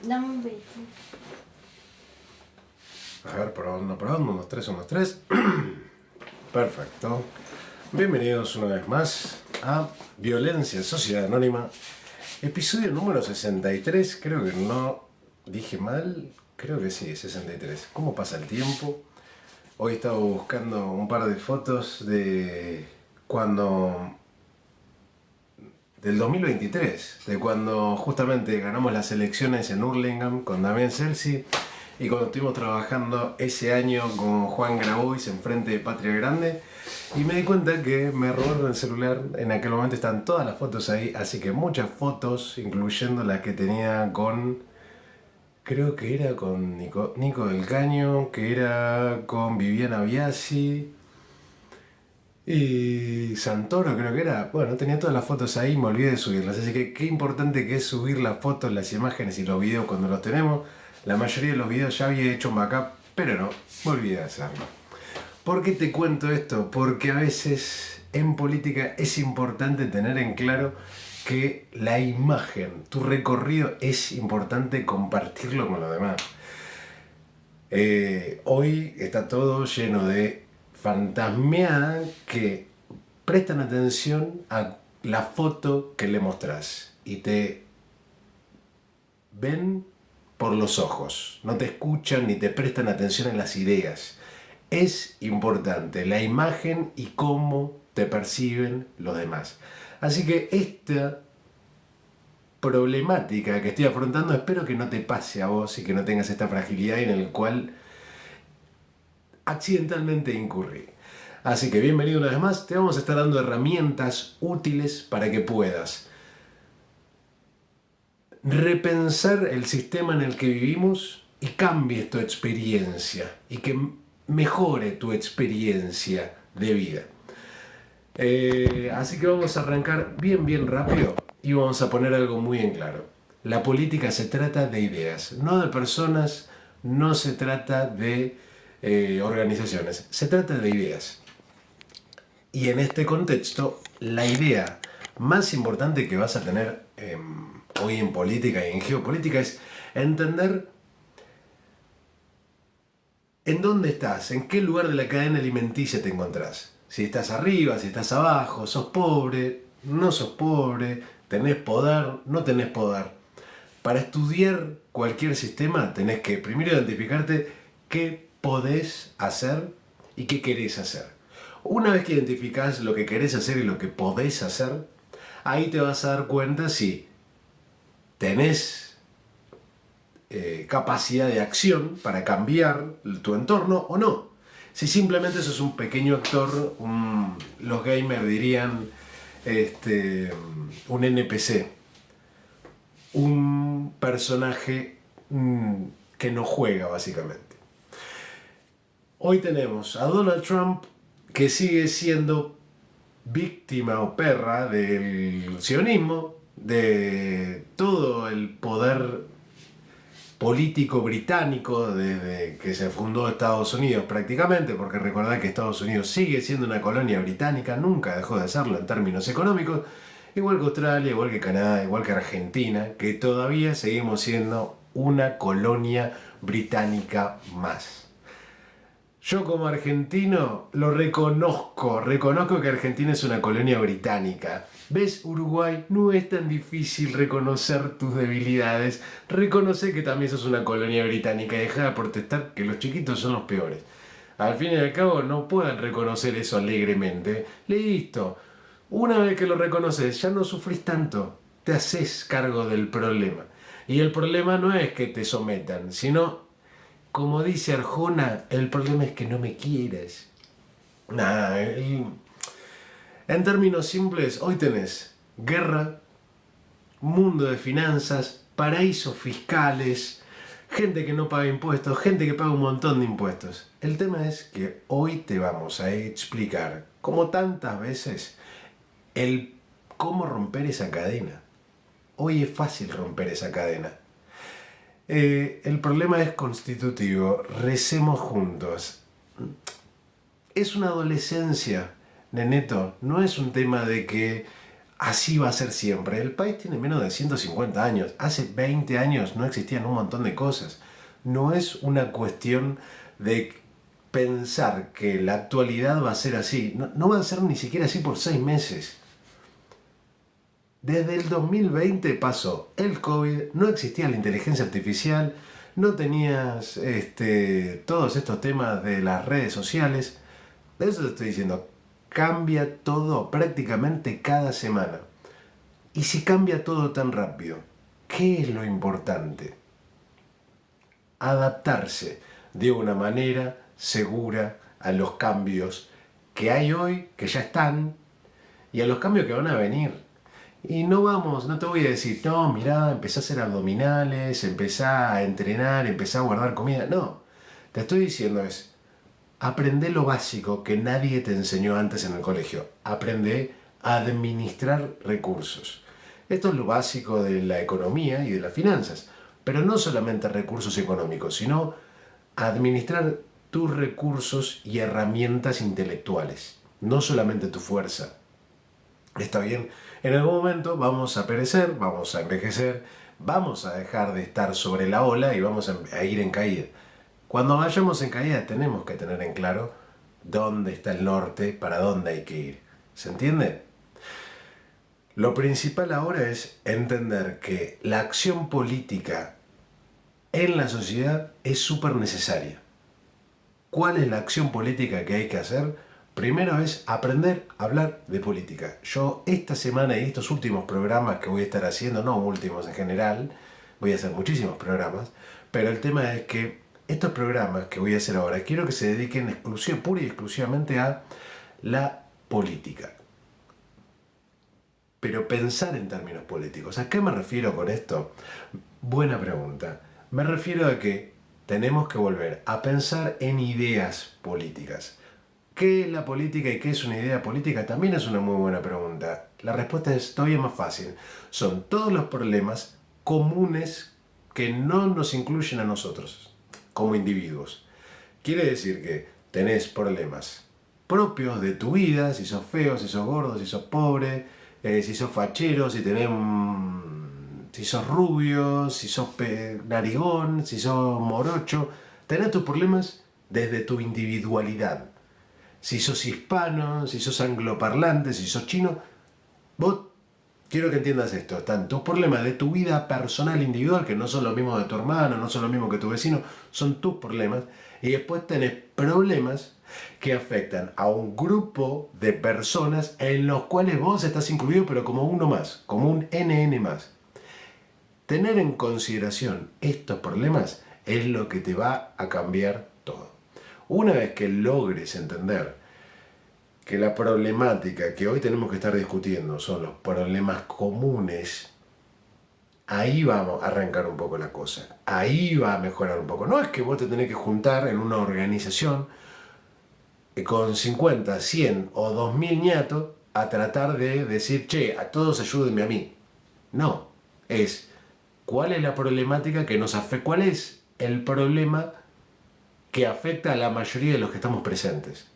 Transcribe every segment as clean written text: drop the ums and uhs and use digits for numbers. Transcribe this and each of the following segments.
Dame un beso. A ver, probando, 1, 2, 3, 1, 2, 3. Perfecto. Bienvenidos una vez más a Violencia en Sociedad Anónima, episodio número 63. Creo que no dije mal, creo que sí, 63. ¿Cómo pasa el tiempo? Hoy estaba buscando un par de fotos del 2023, de cuando justamente ganamos las elecciones en Hurlingham con Damián Celsi y cuando estuvimos trabajando ese año con Juan Grabois en frente de Patria Grande, y me di cuenta que me robaron el celular. En aquel momento están todas las fotos ahí, así que muchas fotos, incluyendo las que tenía con, creo que era con Nico del Caño, que era con Viviana Biasi y Santoro, creo que era. Bueno, tenía todas las fotos ahí y me olvidé de subirlas. Así que qué importante que es subir las fotos, las imágenes y los videos cuando los tenemos. La mayoría de los videos ya había hecho un backup, pero no, me olvidé de hacerlo. ¿Por qué te cuento esto? Porque a veces en política es importante tener en claro que la imagen, tu recorrido, es importante compartirlo con los demás. Hoy está todo lleno de fantasmeada que prestan atención a la foto que le mostrás y te ven por los ojos, no te escuchan ni te prestan atención en las ideas. Es importante la imagen y cómo te perciben los demás. Así que esta problemática que estoy afrontando, espero que no te pase a vos y que no tengas esta fragilidad en el cual accidentalmente incurrí. Así que bienvenido una vez más, te vamos a estar dando herramientas útiles para que puedas repensar el sistema en el que vivimos y cambies tu experiencia y que mejore tu experiencia de vida. Así que vamos a arrancar bien rápido y vamos a poner algo muy en claro. La política se trata de ideas, no de personas, no se trata de organizaciones, se trata de ideas. Y en este contexto, la idea más importante que vas a tener hoy en política y en geopolítica es entender en dónde estás, en qué lugar de la cadena alimenticia te encontrás. Si estás arriba, si estás abajo, sos pobre, no sos pobre, tenés poder, no tenés poder. Para estudiar cualquier sistema tenés que primero identificarte qué podés hacer y qué querés hacer. Una vez que identificás lo que querés hacer y lo que podés hacer, ahí te vas a dar cuenta si tenés capacidad de acción para cambiar tu entorno o no. Si simplemente sos un pequeño actor, los gamers dirían un NPC, un personaje que no juega básicamente. Hoy tenemos a Donald Trump, que sigue siendo víctima o perra del sionismo, de todo el poder político británico desde que se fundó Estados Unidos prácticamente, porque recordad que Estados Unidos sigue siendo una colonia británica, nunca dejó de serlo en términos económicos, igual que Australia, igual que Canadá, igual que Argentina, que todavía seguimos siendo una colonia británica más. Yo como argentino lo reconozco que Argentina es una colonia británica. ¿Ves, Uruguay? No es tan difícil reconocer tus debilidades. Reconoce que también sos una colonia británica y deja de protestar que los chiquitos son los peores. Al fin y al cabo no pueden reconocer eso alegremente. Listo. Una vez que lo reconoces ya no sufrís tanto. Te haces cargo del problema. Y el problema no es que te sometan, sino, como dice Arjona, el problema es que no me quieres. En términos simples, hoy tenés guerra, mundo de finanzas, paraísos fiscales, gente que no paga impuestos, gente que paga un montón de impuestos. El tema es que hoy te vamos a explicar, como tantas veces, el cómo romper esa cadena. Hoy es fácil romper esa cadena. El problema es constitutivo. Recemos juntos. Es una adolescencia, neneto. No es un tema de que así va a ser siempre. El país tiene menos de 150 años. Hace 20 años no existían un montón de cosas. No es una cuestión de pensar que la actualidad va a ser así. No va a ser ni siquiera así por 6 meses. Desde el 2020 pasó el COVID, no existía la inteligencia artificial, no tenías todos estos temas de las redes sociales. De eso te estoy diciendo, cambia todo prácticamente cada semana. Y si cambia todo tan rápido, ¿qué es lo importante? Adaptarse de una manera segura a los cambios que hay hoy, que ya están, y a los cambios que van a venir. Y no te voy a decir, no, mirá, empezá a hacer abdominales, empezá a entrenar, empezá a guardar comida. No, te estoy diciendo aprende lo básico que nadie te enseñó antes en el colegio. Aprende a administrar recursos. Esto es lo básico de la economía y de las finanzas. Pero no solamente recursos económicos, sino administrar tus recursos y herramientas intelectuales. No solamente tu fuerza. Está bien, en algún momento vamos a perecer, vamos a envejecer, vamos a dejar de estar sobre la ola y vamos a ir en caída. Cuando vayamos en caída tenemos que tener en claro dónde está el norte, para dónde hay que ir. ¿Se entiende? Lo principal ahora es entender que la acción política en la sociedad es súper necesaria. ¿Cuál es la acción política que hay que hacer? Primero es aprender a hablar de política. Yo esta semana y estos últimos programas que voy a estar haciendo, no últimos en general, voy a hacer muchísimos programas, pero el tema es que estos programas que voy a hacer ahora quiero que se dediquen pura y exclusivamente a la política. Pero pensar en términos políticos. ¿A qué me refiero con esto? Buena pregunta. Me refiero a que tenemos que volver a pensar en ideas políticas. ¿Qué es la política y qué es una idea política? También es una muy buena pregunta. La respuesta es todavía más fácil. Son todos los problemas comunes que no nos incluyen a nosotros como individuos. Quiere decir que tenés problemas propios de tu vida, si sos feo, si sos gordo, si sos pobre, si sos fachero, si sos rubio, si sos narigón, si sos morocho. Tenés tus problemas desde tu individualidad. Si sos hispano, si sos angloparlante, si sos chino, vos quiero que entiendas esto. Están tus problemas de tu vida personal individual, que no son los mismos de tu hermano, no son los mismos que tu vecino, son tus problemas. Y después tenés problemas que afectan a un grupo de personas en los cuales vos estás incluido, pero como uno más, como un NN más. Tener en consideración estos problemas es lo que te va a cambiar todo. Una vez que logres entender que la problemática que hoy tenemos que estar discutiendo son los problemas comunes, ahí vamos a arrancar un poco la cosa. Ahí va a mejorar un poco. No es que vos te tenés que juntar en una organización con 50, 100 o 2000 ñatos a tratar de decir, che, a todos ayúdenme a mí. No, es cuál es la problemática que nos afecta, cuál es el problema que afecta a la mayoría de los que estamos presentes.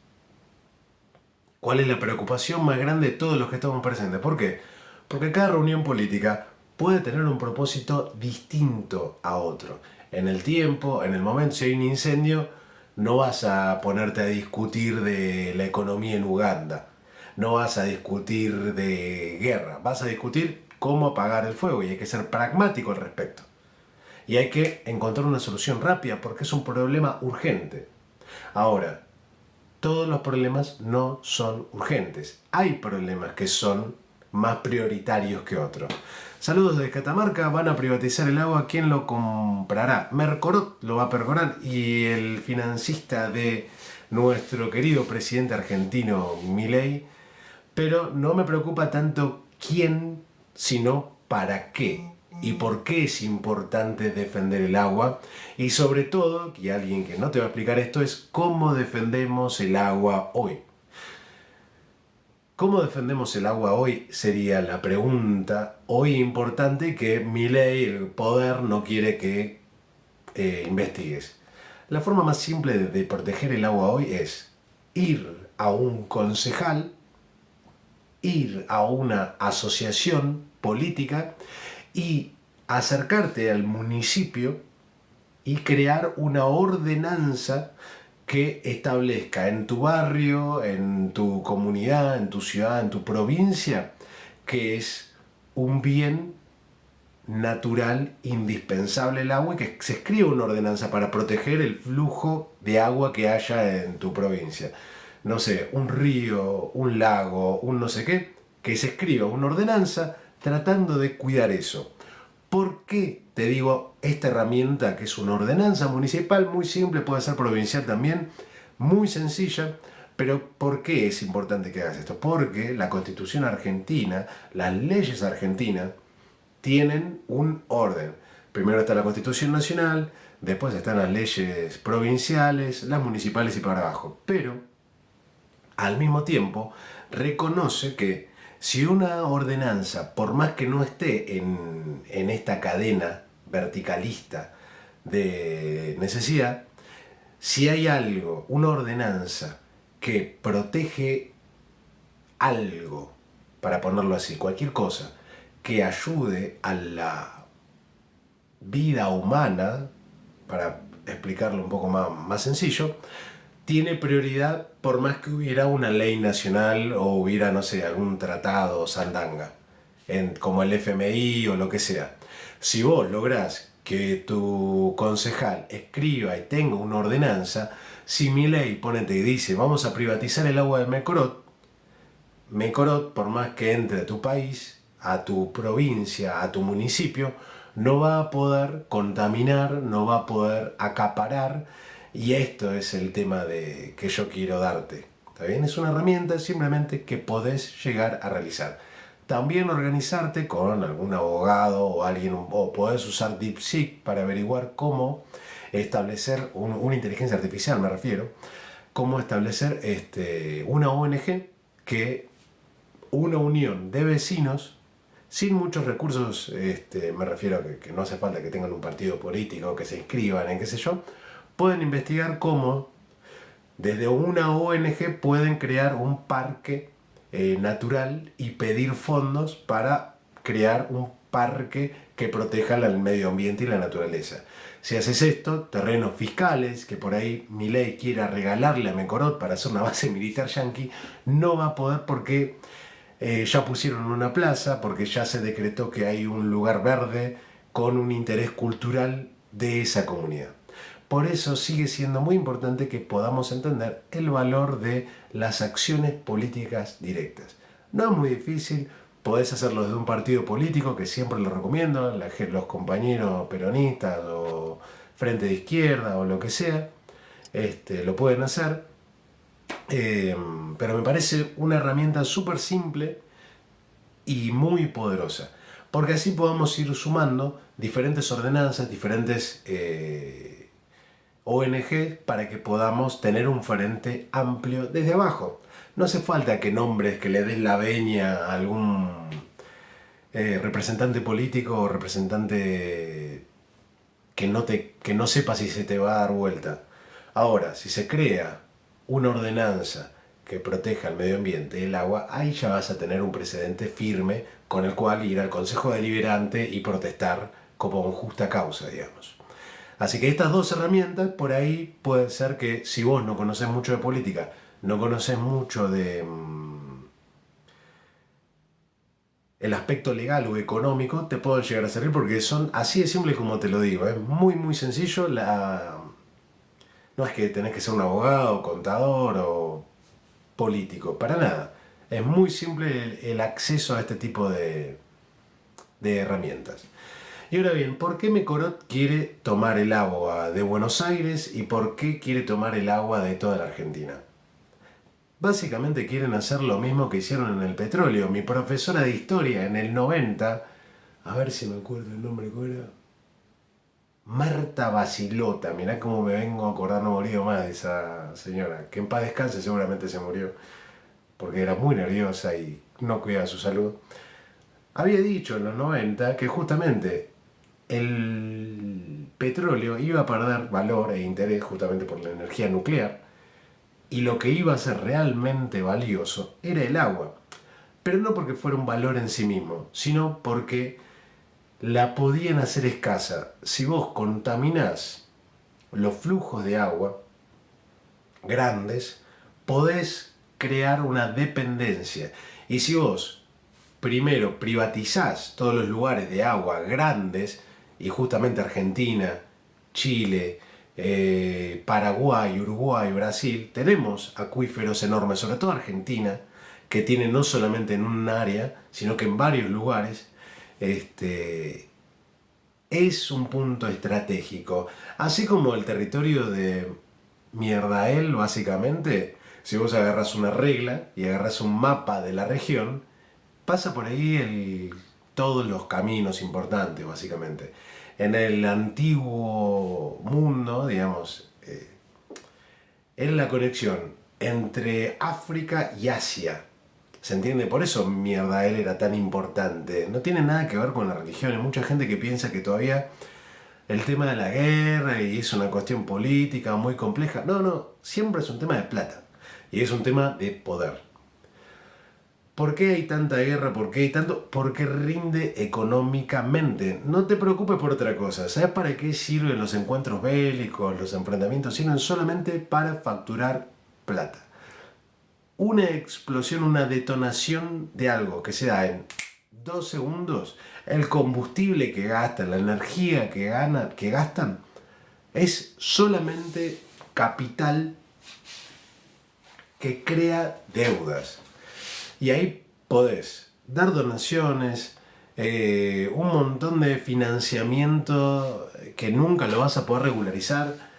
¿Cuál es la preocupación más grande de todos los que estamos presentes? ¿Por qué? Porque cada reunión política puede tener un propósito distinto a otro. En el tiempo, en el momento, si hay un incendio, no vas a ponerte a discutir de la economía en Uganda. No vas a discutir de guerra. Vas a discutir cómo apagar el fuego y hay que ser pragmático al respecto. Y hay que encontrar una solución rápida porque es un problema urgente. Ahora, todos los problemas no son urgentes. Hay problemas que son más prioritarios que otros. Saludos desde Catamarca. Van a privatizar el agua. ¿Quién lo comprará? Mercorot lo va a percorar. Y el financista de nuestro querido presidente argentino Milei. Pero no me preocupa tanto quién, sino para qué. Y por qué es importante defender el agua. Y sobre todo, y alguien que no te va a explicar esto, es cómo defendemos el agua hoy. ¿Cómo defendemos el agua hoy? Sería la pregunta hoy importante que Milei, el poder, no quiere que investigues. La forma más simple de proteger el agua hoy es ir a un concejal ir a una asociación política y acercarte al municipio y crear una ordenanza que establezca en tu barrio, en tu comunidad, en tu ciudad, en tu provincia, que es un bien natural, indispensable el agua, y que se escriba una ordenanza para proteger el flujo de agua que haya en tu provincia. No sé, un río, un lago, un no sé qué, que se escriba una ordenanza tratando de cuidar eso. ¿Por qué te digo esta herramienta que es una ordenanza municipal muy simple, puede ser provincial también, muy sencilla? Pero ¿por qué es importante que hagas esto? Porque la Constitución argentina, las leyes argentinas, tienen un orden. Primero está la Constitución Nacional, después están las leyes provinciales, las municipales y para abajo. Pero, al mismo tiempo, reconoce que si una ordenanza, por más que no esté en esta cadena verticalista de necesidad, si hay algo, una ordenanza que protege algo, para ponerlo así, cualquier cosa, que ayude a la vida humana, para explicarlo un poco más sencillo, tiene prioridad por más que hubiera una ley nacional o hubiera, no sé, algún tratado sandanga, como el FMI o lo que sea. Si vos lográs que tu concejal escriba y tenga una ordenanza, si mi ley, ponete y dice, vamos a privatizar el agua de Mecorot, por más que entre a tu país, a tu provincia, a tu municipio, no va a poder contaminar, no va a poder acaparar, y esto es el tema que yo quiero darte. ¿Está bien? Es una herramienta simplemente que podés llegar a realizar. También organizarte con algún abogado o alguien, o podés usar DeepSeek para averiguar cómo establecer una inteligencia artificial, me refiero, cómo establecer una ONG, que una unión de vecinos sin muchos recursos, me refiero a que no hace falta que tengan un partido político, que se inscriban en qué sé yo, pueden investigar cómo desde una ONG pueden crear un parque natural y pedir fondos para crear un parque que proteja el medio ambiente y la naturaleza. Si haces esto, terrenos fiscales, que por ahí Milei quiera regalarle a Mecorot para hacer una base militar yanqui, no va a poder porque ya pusieron una plaza, porque ya se decretó que hay un lugar verde con un interés cultural de esa comunidad. Por eso sigue siendo muy importante que podamos entender el valor de las acciones políticas directas. No es muy difícil, podés hacerlo desde un partido político, que siempre lo recomiendo, los compañeros peronistas o Frente de Izquierda o lo que sea, lo pueden hacer. Pero me parece una herramienta súper simple y muy poderosa, porque así podamos ir sumando diferentes ordenanzas, diferentes ONG, para que podamos tener un frente amplio desde abajo. No hace falta que nombres, que le des la veña a algún representante político o representante que no sepa si se te va a dar vuelta. Ahora, si se crea una ordenanza que proteja el medio ambiente y el agua, ahí ya vas a tener un precedente firme con el cual ir al Consejo Deliberante y protestar como en justa causa, digamos. Así que estas dos herramientas, por ahí puede ser que si vos no conocés mucho de política, no conocés mucho de el aspecto legal o económico, te pueden llegar a servir, porque son así de simple como te lo digo. Es muy muy sencillo. No es que tenés que ser un abogado, contador o político, para nada. Es muy simple el acceso a este tipo de herramientas. Y ahora bien, ¿por qué Mecorot quiere tomar el agua de Buenos Aires y por qué quiere tomar el agua de toda la Argentina? Básicamente quieren hacer lo mismo que hicieron en el petróleo. Mi profesora de historia en el 90, a ver si me acuerdo el nombre, ¿cuál era? Marta Basilota, mirá cómo me vengo a acordar, no morido más de esa señora, que en paz descanse, seguramente se murió, porque era muy nerviosa y no cuidaba su salud. Había dicho en los 90 que justamente el petróleo iba a perder valor e interés justamente por la energía nuclear, y lo que iba a ser realmente valioso era el agua. pero no porque fuera un valor en sí mismo, sino porque la podían hacer escasa. Si vos contaminás los flujos de agua grandes, podés crear una dependencia. Y si vos primero privatizás todos los lugares de agua grandes, y justamente Argentina, Chile, Paraguay, Uruguay, Brasil, tenemos acuíferos enormes, sobre todo Argentina, que tiene no solamente en un área, sino que en varios lugares, es un punto estratégico. Así como el territorio de Mierdael, básicamente, si vos agarras una regla y agarras un mapa de la región, pasa por ahí todos los caminos importantes, básicamente. En el antiguo mundo, digamos, era la conexión entre África y Asia. ¿Se entiende? Por eso Mierdael era tan importante. No tiene nada que ver con la religión. Hay mucha gente que piensa que todavía el tema de la guerra y es una cuestión política muy compleja. No, siempre es un tema de plata. Y es un tema de poder. ¿Por qué hay tanta guerra? ¿Por qué hay tanto? Porque rinde económicamente. No te preocupes por otra cosa. ¿Sabes para qué sirven los encuentros bélicos, los enfrentamientos? Sirven solamente para facturar plata. Una explosión, una detonación de algo que se da en 2 segundos, el combustible que gastan, la energía que gastan, es solamente capital que crea deudas. Y ahí podés dar donaciones, un montón de financiamiento que nunca lo vas a poder regularizar.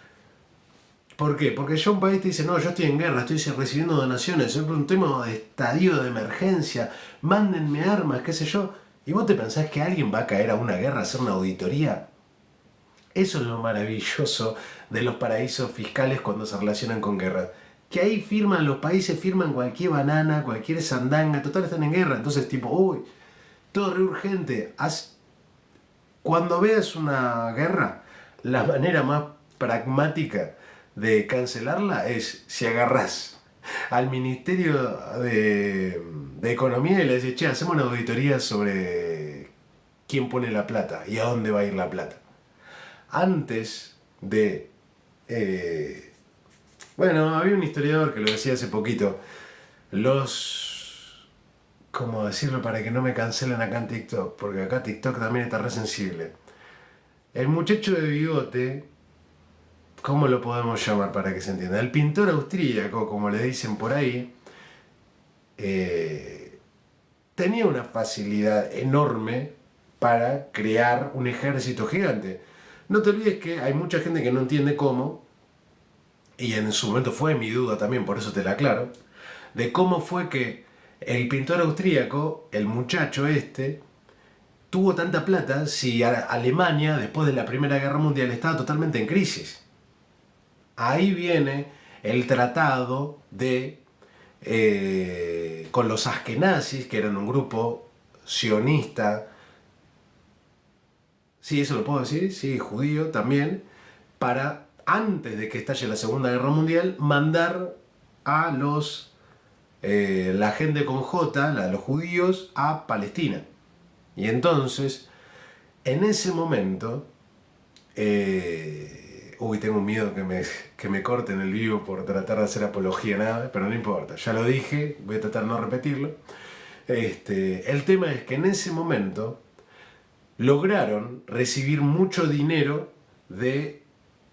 ¿Por qué? Porque ya un país te dice, no, yo estoy en guerra, estoy recibiendo donaciones, es un tema de estadio de emergencia, mándenme armas, qué sé yo. ¿Y vos te pensás que alguien va a caer a una guerra a hacer una auditoría? Eso es lo maravilloso de los paraísos fiscales cuando se relacionan con guerra. Que ahí firman, los países firman cualquier banana, cualquier sandanga, total están en guerra. Entonces tipo, uy, todo re urgente. Cuando veas una guerra, la manera más pragmática de cancelarla es si agarrás al Ministerio de Economía y le decís, che, hacemos una auditoría sobre quién pone la plata y a dónde va a ir la plata. Antes de... bueno, había un historiador que lo decía hace poquito. ¿Cómo decirlo para que no me cancelen acá en TikTok? Porque acá TikTok también está re sensible. El muchacho de bigote, ¿cómo lo podemos llamar para que se entienda? El pintor austríaco, como le dicen por ahí, tenía una facilidad enorme para crear un ejército gigante. No te olvides que hay mucha gente que no entiende cómo, y en su momento fue mi duda también, por eso te la aclaro, de cómo fue que el pintor austríaco, el muchacho tuvo tanta plata si Alemania, después de la Primera Guerra Mundial, estaba totalmente en crisis. Ahí viene el tratado con los askenazis, que eran un grupo sionista, sí, eso lo puedo decir, sí, judío también, para, antes de que estalle la Segunda Guerra Mundial, mandar a la gente con J, los judíos, a Palestina. Y entonces, en ese momento, tengo miedo que me corten el vivo por tratar de hacer apología, nada, pero no importa, ya lo dije, voy a tratar de no repetirlo. El tema es que en ese momento lograron recibir mucho dinero de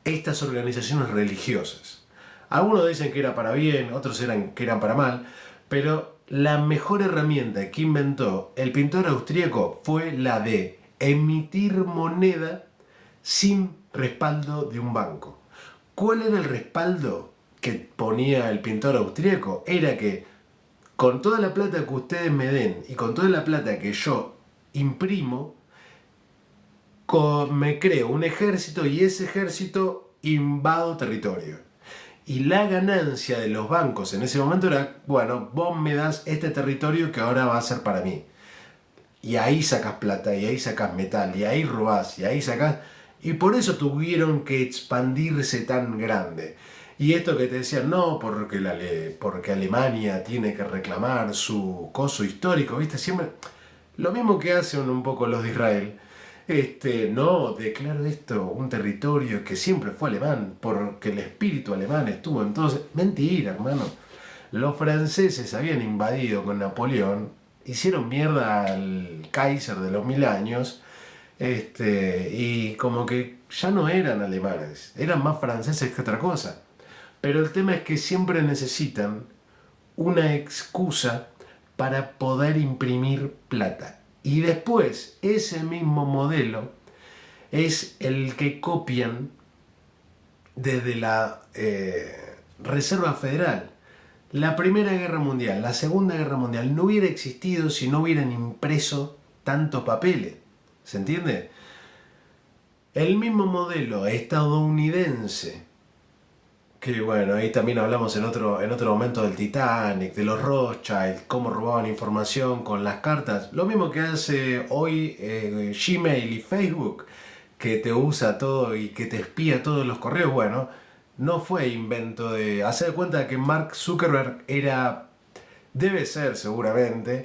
estas organizaciones religiosas. Algunos dicen que era para bien, otros que eran para mal, pero la mejor herramienta que inventó el pintor austríaco fue la de emitir moneda sin respaldo de un banco. ¿Cuál era el respaldo que ponía el pintor austríaco? Era que con toda la plata que ustedes me den y con toda la plata que yo imprimo, me creo un ejército y ese ejército invado territorio. Y la ganancia de los bancos en ese momento era, bueno, vos me das este territorio que ahora va a ser para mí. Y ahí sacas plata, y ahí sacas metal, y ahí robás, y ahí sacás... Y por eso tuvieron que expandirse tan grande. Y esto que te decían, no, porque Alemania tiene que reclamar su coso histórico, ¿viste? Siempre lo mismo que hacen un poco los de Israel. No, declaro esto un territorio que siempre fue alemán, porque el espíritu alemán estuvo entonces. Mentira, hermano. Los franceses habían invadido con Napoleón, hicieron mierda al Kaiser de los 1000 años, y como que ya no eran alemanes, eran más franceses que otra cosa. Pero el tema es que siempre necesitan una excusa para poder imprimir plata. Y después ese mismo modelo es el que copian desde la Reserva Federal. La Primera Guerra Mundial, la Segunda Guerra Mundial no hubiera existido si no hubieran impreso tantos papeles. ¿Se entiende? El mismo modelo estadounidense, que bueno, ahí también hablamos en otro momento del Titanic, de los Rothschild, cómo robaban información con las cartas. Lo mismo que hace hoy Gmail y Facebook, que te usa todo y que te espía todos los correos. Bueno, no fue invento de... Hacer cuenta que Mark Zuckerberg debe ser seguramente,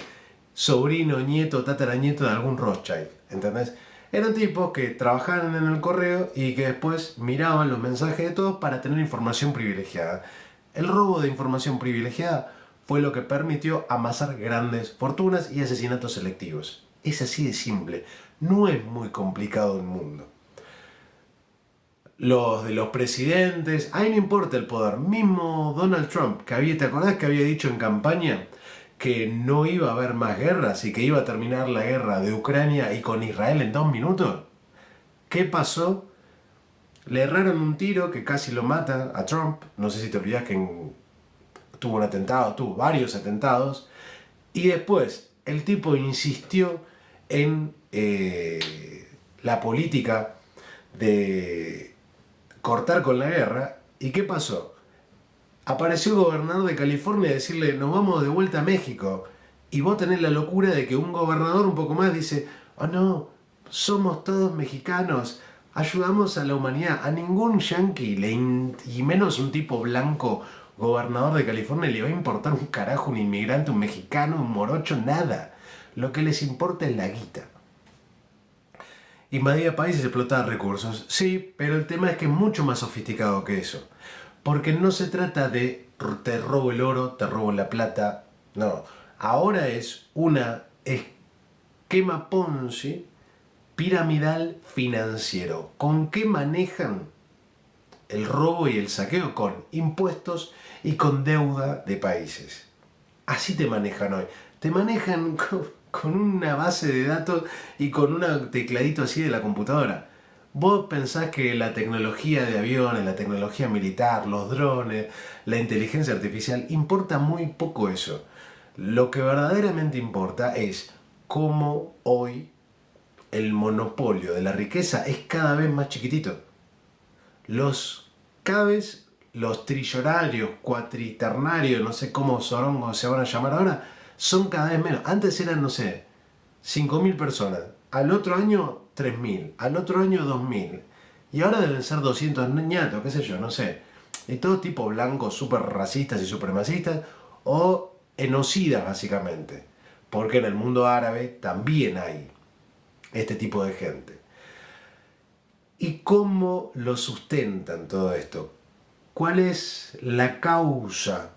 sobrino, nieto, tataranieto de algún Rothschild, ¿entendés? Eran tipos que trabajaban en el correo y que después miraban los mensajes de todos para tener información privilegiada. El robo de información privilegiada fue lo que permitió amasar grandes fortunas y asesinatos selectivos. Es así de simple. No es muy complicado el mundo. Los de los presidentes, ahí no importa el poder. Mismo Donald Trump, ¿te acordás que había dicho en campaña que no iba a haber más guerras y que iba a terminar la guerra de Ucrania y con Israel en 2 minutos? ¿Qué pasó? Le erraron un tiro que casi lo mata a Trump. No sé si te olvidás que tuvo un atentado, tuvo varios atentados. Y después el tipo insistió en la política de cortar con la guerra. ¿Y qué pasó? Apareció el gobernador de California a decirle, nos vamos de vuelta a México. Y vos tenés la locura de que un gobernador un poco más dice, oh no, somos todos mexicanos, ayudamos a la humanidad. A ningún yanqui, y menos un tipo blanco, gobernador de California, le va a importar un carajo un inmigrante, un mexicano, un morocho, nada. Lo que les importa es la guita. Invadía países y explotaba recursos. Sí, pero el tema es que es mucho más sofisticado que eso. Porque no se trata de te robo el oro, te robo la plata. No. Ahora es una esquema Ponzi piramidal financiero. ¿Con qué manejan el robo y el saqueo? Con impuestos y con deuda de países. Así te manejan hoy. Te manejan con una base de datos y con un tecladito así de la computadora. ¿Vos pensás que la tecnología de aviones, la tecnología militar, los drones, la inteligencia artificial, importa muy poco eso? Lo que verdaderamente importa es cómo hoy el monopolio de la riqueza es cada vez más chiquitito. Cada vez los trillonarios, cuatriternarios, no sé cómo sorongos se van a llamar ahora, son cada vez menos. Antes eran, no sé, 5.000 personas. Al otro año 3.000, al otro año 2.000, y ahora deben ser 200 ñatos, qué sé yo, no sé. Y todo tipo blancos, súper racistas y supremacistas, o enocidas básicamente, porque en el mundo árabe también hay este tipo de gente. ¿Y cómo lo sustentan todo esto? ¿Cuál es la causa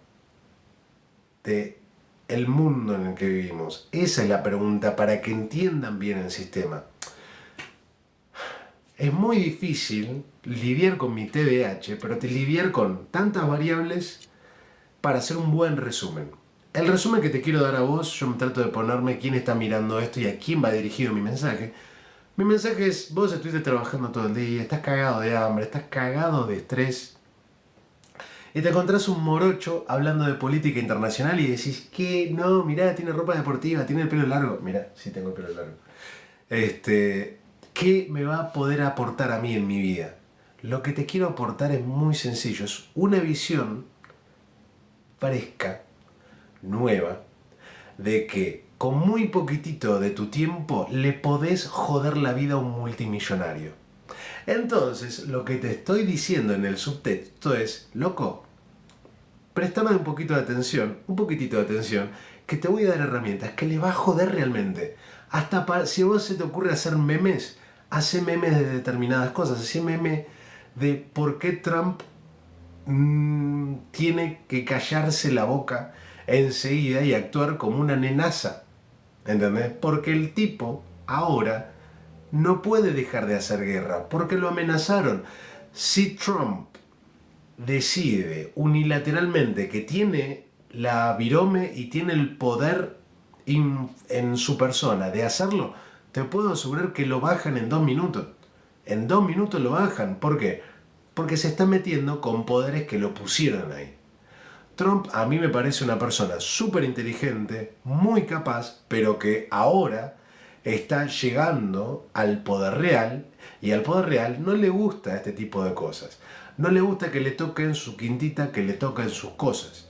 de el mundo en el que vivimos? Esa es la pregunta para que entiendan bien el sistema. Es muy difícil lidiar con mi TDAH, pero lidiar con tantas variables para hacer un buen resumen. El resumen que te quiero dar a vos, yo me trato de ponerme quién está mirando esto y a quién va dirigido mi mensaje. Mi mensaje es, vos estuviste trabajando todo el día, estás cagado de hambre, estás cagado de estrés, y te encontrás un morocho hablando de política internacional y decís, ¿qué? No, mirá, tiene ropa deportiva, tiene el pelo largo. Mirá, sí tengo el pelo largo. ¿Qué me va a poder aportar a mí en mi vida? Lo que te quiero aportar es muy sencillo, es una visión fresca, nueva, de que con muy poquitito de tu tiempo le podés joder la vida a un multimillonario. Entonces, lo que te estoy diciendo en el subtexto es, loco, préstame un poquito de atención, un poquitito de atención, que te voy a dar herramientas que le va a joder realmente. Hasta si a vos se te ocurre hacer memes, hace memes de determinadas cosas, hace memes de por qué Trump tiene que callarse la boca enseguida y actuar como una nenaza. ¿Entendés? Porque el tipo ahora no puede dejar de hacer guerra, porque lo amenazaron. Si Trump decide unilateralmente que tiene la virome y tiene el poder en su persona de hacerlo, te puedo asegurar que lo bajan en 2 minutos. En 2 minutos lo bajan. ¿Por qué? Porque se está metiendo con poderes que lo pusieron ahí. Trump a mí me parece una persona súper inteligente, muy capaz, pero que ahora está llegando al poder real y al poder real no le gusta este tipo de cosas. No le gusta que le toquen su quintita, que le toquen sus cosas.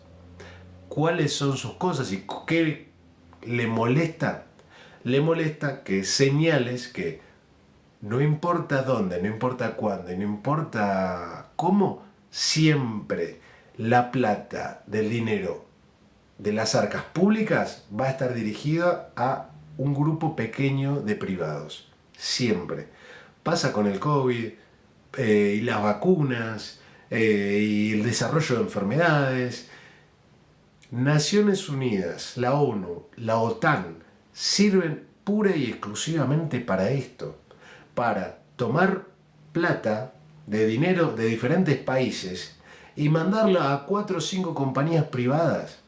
¿Cuáles son sus cosas y qué le molesta? Le molesta que señales que no importa dónde, no importa cuándo y no importa cómo, siempre la plata del dinero de las arcas públicas va a estar dirigida a un grupo pequeño de privados. Siempre. Pasa con el COVID y las vacunas y el desarrollo de enfermedades. Naciones Unidas, la ONU, la OTAN sirven pura y exclusivamente para esto. Para tomar plata de dinero de diferentes países y mandarla a 4 o 5 compañías privadas.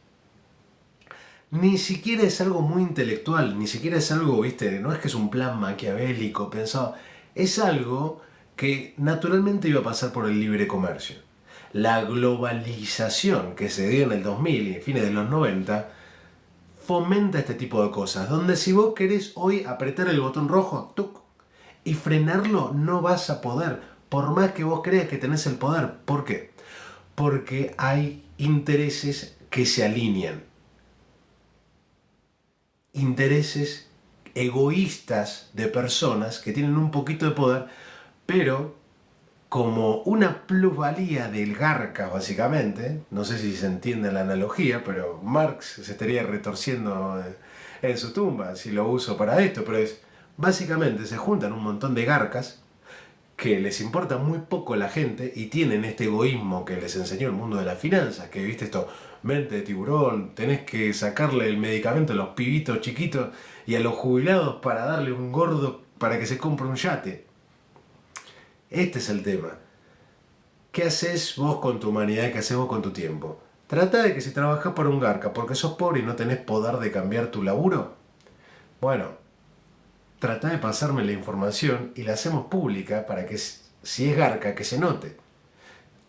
Ni siquiera es algo muy intelectual, ni siquiera es algo, viste, no es que es un plan maquiavélico pensado, es algo que naturalmente iba a pasar por el libre comercio. La globalización que se dio en el 2000 y fines de los 90 fomenta este tipo de cosas, donde si vos querés hoy apretar el botón rojo, ¡tuc!, y frenarlo no vas a poder, por más que vos creas que tenés el poder. ¿Por qué? Porque hay intereses que se alinean. Intereses egoístas de personas que tienen un poquito de poder, pero como una plusvalía del garca, básicamente. No sé si se entiende la analogía, pero Marx se estaría retorciendo en su tumba si lo uso para esto, pero es básicamente se juntan un montón de garcas que les importa muy poco la gente y tienen este egoísmo que les enseñó el mundo de las finanzas, que viste esto, mente de tiburón, tenés que sacarle el medicamento a los pibitos chiquitos y a los jubilados para darle un gordo para que se compre un yate. Este es el tema. ¿Qué haces vos con tu humanidad? ¿Qué haces vos con tu tiempo? Trata de que si trabajas para un garca porque sos pobre y no tenés poder de cambiar tu laburo, bueno, trata de pasarme la información y la hacemos pública para que, si es garca, que se note.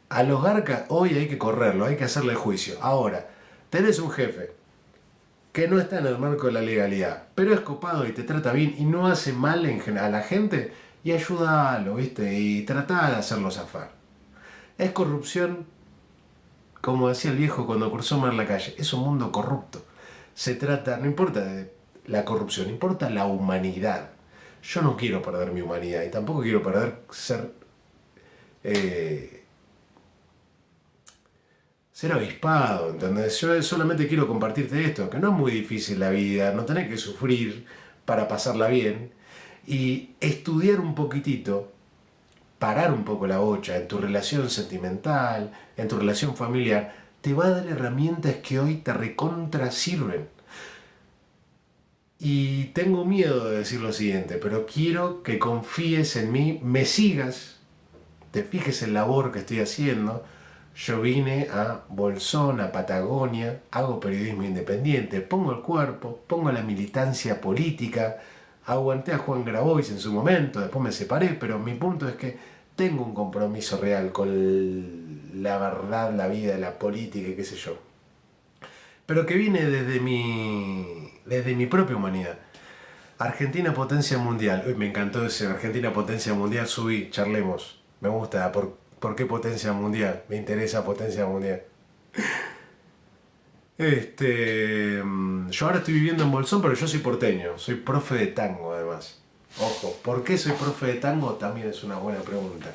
A los garcas hoy hay que correrlo, hay que hacerle juicio. Ahora, tenés un jefe que no está en el marco de la legalidad, pero es copado y te trata bien y no hace mal a la gente, y ayúdalo, ¿viste? Y trata de hacerlo zafar. Es corrupción, como decía el viejo cuando cruzó Mar la calle, es un mundo corrupto. Se trata, no importa de la corrupción, importa la humanidad. Yo no quiero perder mi humanidad y tampoco quiero ser avispado, ¿entendés? Yo solamente quiero compartirte esto, que no es muy difícil la vida, no tenés que sufrir para pasarla bien, y estudiar un poquitito, parar un poco la bocha en tu relación sentimental, en tu relación familiar, te va a dar herramientas que hoy te recontra sirven. Y tengo miedo de decir lo siguiente, pero quiero que confíes en mí, me sigas, te fijes en la labor que estoy haciendo. Yo vine a Bolsón, a Patagonia, hago periodismo independiente, pongo el cuerpo, pongo la militancia política, aguanté a Juan Grabois en su momento, después me separé, pero mi punto es que tengo un compromiso real con la verdad, la vida, la política y qué sé yo. Pero que viene desde mi propia humanidad. Argentina potencia mundial. Uy, me encantó ese Argentina potencia mundial, subí, charlemos. Me gusta, ¿por qué potencia mundial? Me interesa potencia mundial. Yo ahora estoy viviendo en Bolsón, pero yo soy porteño, soy profe de tango además. Ojo, ¿por qué soy profe de tango? También es una buena pregunta.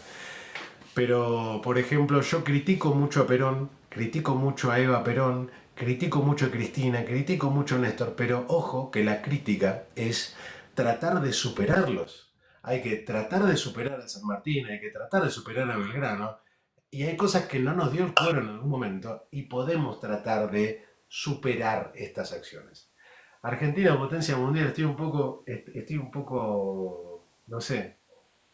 Pero, por ejemplo, yo critico mucho a Perón, critico mucho a Eva Perón, critico mucho a Cristina, critico mucho a Néstor, pero ojo que la crítica es tratar de superarlos. Hay que tratar de superar a San Martín, hay que tratar de superar a Belgrano, y hay cosas que no nos dio el cuero en algún momento y podemos tratar de superar estas acciones. Argentina, potencia mundial, estoy un poco, no sé,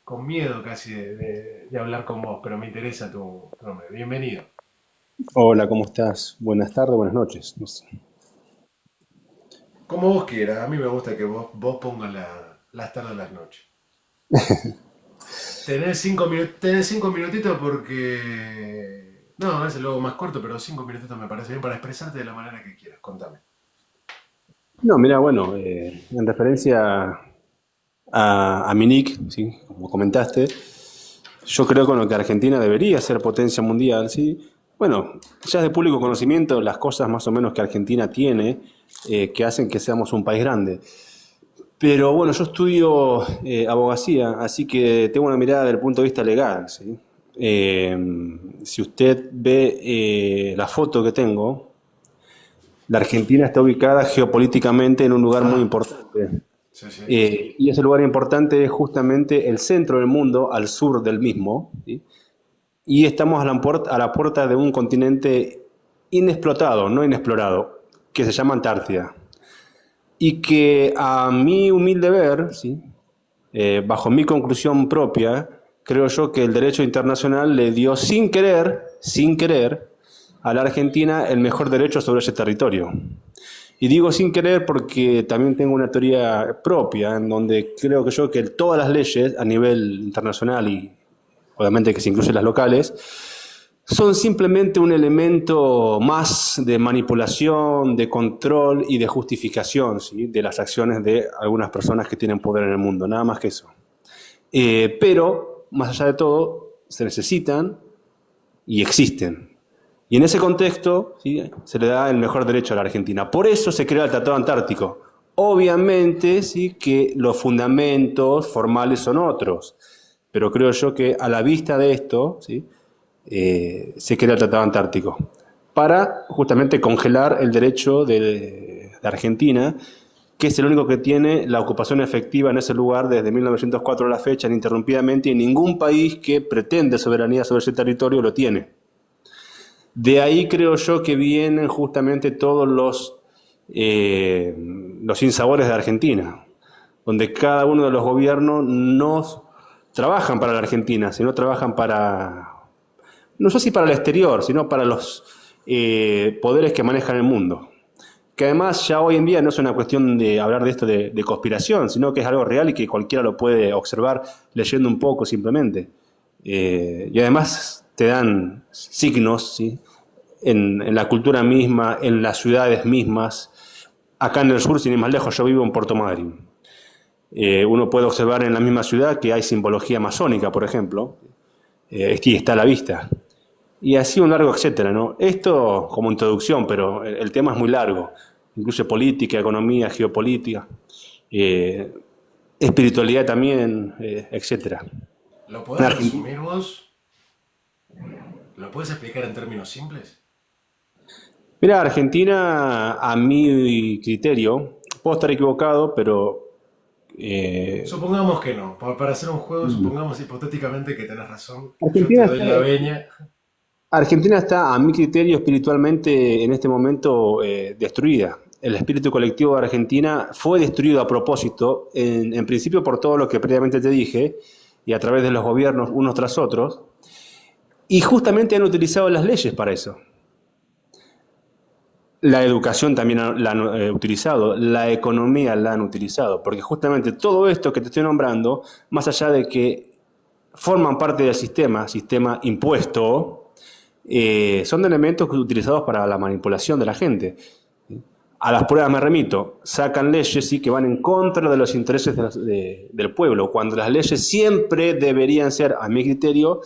con miedo casi de hablar con vos, pero me interesa tu nombre. Bienvenido. Hola, ¿cómo estás? Buenas tardes, buenas noches. No sé. Como vos quieras, a mí me gusta que vos pongas las tardes y las noches. Tenés 5 minutitos porque... No, es luego más corto, pero 5 minutitos me parece bien para expresarte de la manera que quieras. Contame. No, mira, bueno, en referencia a mi nick, ¿sí? Como comentaste, yo creo con lo que Argentina debería ser potencia mundial, ¿sí? Bueno, ya es de público conocimiento las cosas más o menos que Argentina tiene que hacen que seamos un país grande. Pero bueno, yo estudio abogacía, así que tengo una mirada del punto de vista legal, ¿sí? Eh, si usted ve la foto que tengo, la Argentina está ubicada geopolíticamente en un lugar muy Ah, importante. sí, sí. Y ese lugar importante es justamente el centro del mundo, al sur del mismo, ¿sí? Y estamos a la puerta de un continente inexplotado, no inexplorado, que se llama Antártida. Y que a mi humilde ver, ¿sí? Bajo mi conclusión propia, creo yo que el derecho internacional le dio sin querer, a la Argentina el mejor derecho sobre ese territorio. Y digo sin querer porque también tengo una teoría propia en donde creo que yo que todas las leyes a nivel internacional y obviamente que se incluyen las locales, son simplemente un elemento más de manipulación, de control y de justificación, ¿sí? De las acciones de algunas personas que tienen poder en el mundo, nada más que eso. Pero, más allá de todo, se necesitan y existen. Y en ese contexto, ¿sí? Se le da el mejor derecho a la Argentina. Por eso se crea el Tratado Antártico. Obviamente, sí, que los fundamentos formales son otros, pero creo yo que a la vista de esto, ¿sí? Se crea el Tratado Antártico para justamente congelar el derecho de Argentina, que es el único que tiene la ocupación efectiva en ese lugar desde 1904 a la fecha, ininterrumpidamente, y ningún país que pretende soberanía sobre ese territorio lo tiene. De ahí creo yo que vienen justamente todos los sinsabores de Argentina, donde cada uno de los gobiernos no trabajan para la Argentina, sino trabajan para, no sé si para el exterior, sino para los poderes que manejan el mundo. Que además ya hoy en día no es una cuestión de hablar de esto de conspiración, sino que es algo real y que cualquiera lo puede observar leyendo un poco simplemente. Y además te dan signos, ¿sí? En la cultura misma, en las ciudades mismas. Acá en el sur, sin ir más lejos, yo vivo en Puerto Madryn. Uno puede observar en la misma ciudad que hay simbología masónica, por ejemplo, y está a la vista. Y así un largo etcétera, ¿no? Esto como introducción, pero el tema es muy largo. Incluye política, economía, geopolítica, eh, espiritualidad también, etcétera. ¿Lo En podés Argentina, resumir vos? ¿Lo podés explicar en términos simples? mira, Argentina, a mi criterio, puedo estar equivocado, pero eh, Supongamos que no. Para hacer un juego, supongamos hipotéticamente que tenés razón. Yo te Argentina doy está, la veña. Argentina está, a mi criterio, espiritualmente en este momento destruida. El espíritu colectivo de Argentina fue destruido a propósito, en principio por todo lo que previamente te dije, y a través de los gobiernos unos tras otros, y justamente han utilizado las leyes para eso. La educación también la han utilizado, la economía la han utilizado, porque justamente todo esto que te estoy nombrando, más allá de que forman parte del sistema impuesto, son elementos utilizados para la manipulación de la gente. A las pruebas me remito, sacan leyes sí, que van en contra de los intereses del pueblo, cuando las leyes siempre deberían ser, a mi criterio,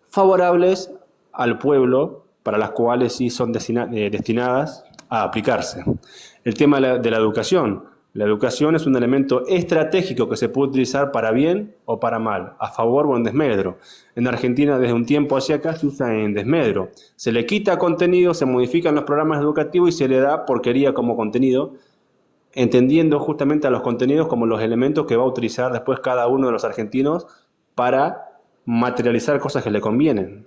favorables al pueblo, para las cuales sí son destinadas a aplicarse. El tema de la educación. La educación es un elemento estratégico que se puede utilizar para bien o para mal, a favor o en desmedro. En Argentina desde un tiempo hacia acá se usa en desmedro. Se le quita contenido, se modifican los programas educativos y se le da porquería como contenido, entendiendo justamente a los contenidos como los elementos que va a utilizar después cada uno de los argentinos para materializar cosas que le convienen.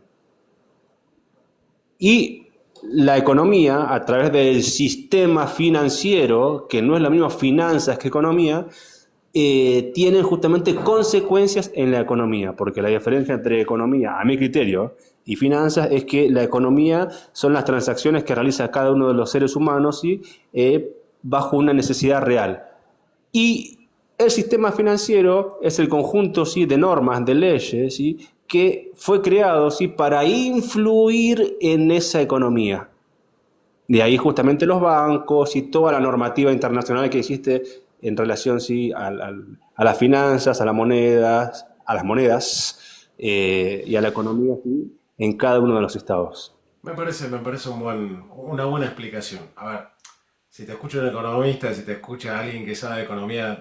Y la economía, a través del sistema financiero, que no es lo mismo finanzas que economía, tienen justamente consecuencias en la economía, porque la diferencia entre economía, a mi criterio, y finanzas es que la economía son las transacciones que realiza cada uno de los seres humanos, ¿sí? Bajo una necesidad real. Y el sistema financiero es el conjunto, ¿sí?, de normas, de leyes, ¿sí?, que fue creado, ¿sí?, para influir en esa economía. De ahí justamente los bancos y toda la normativa internacional que existe en relación, ¿sí?, a las finanzas, a las monedas y a la economía, ¿sí?, en cada uno de los estados. Me parece una buena explicación. A ver, si te escucha un economista, si te escucha alguien que sabe de economía,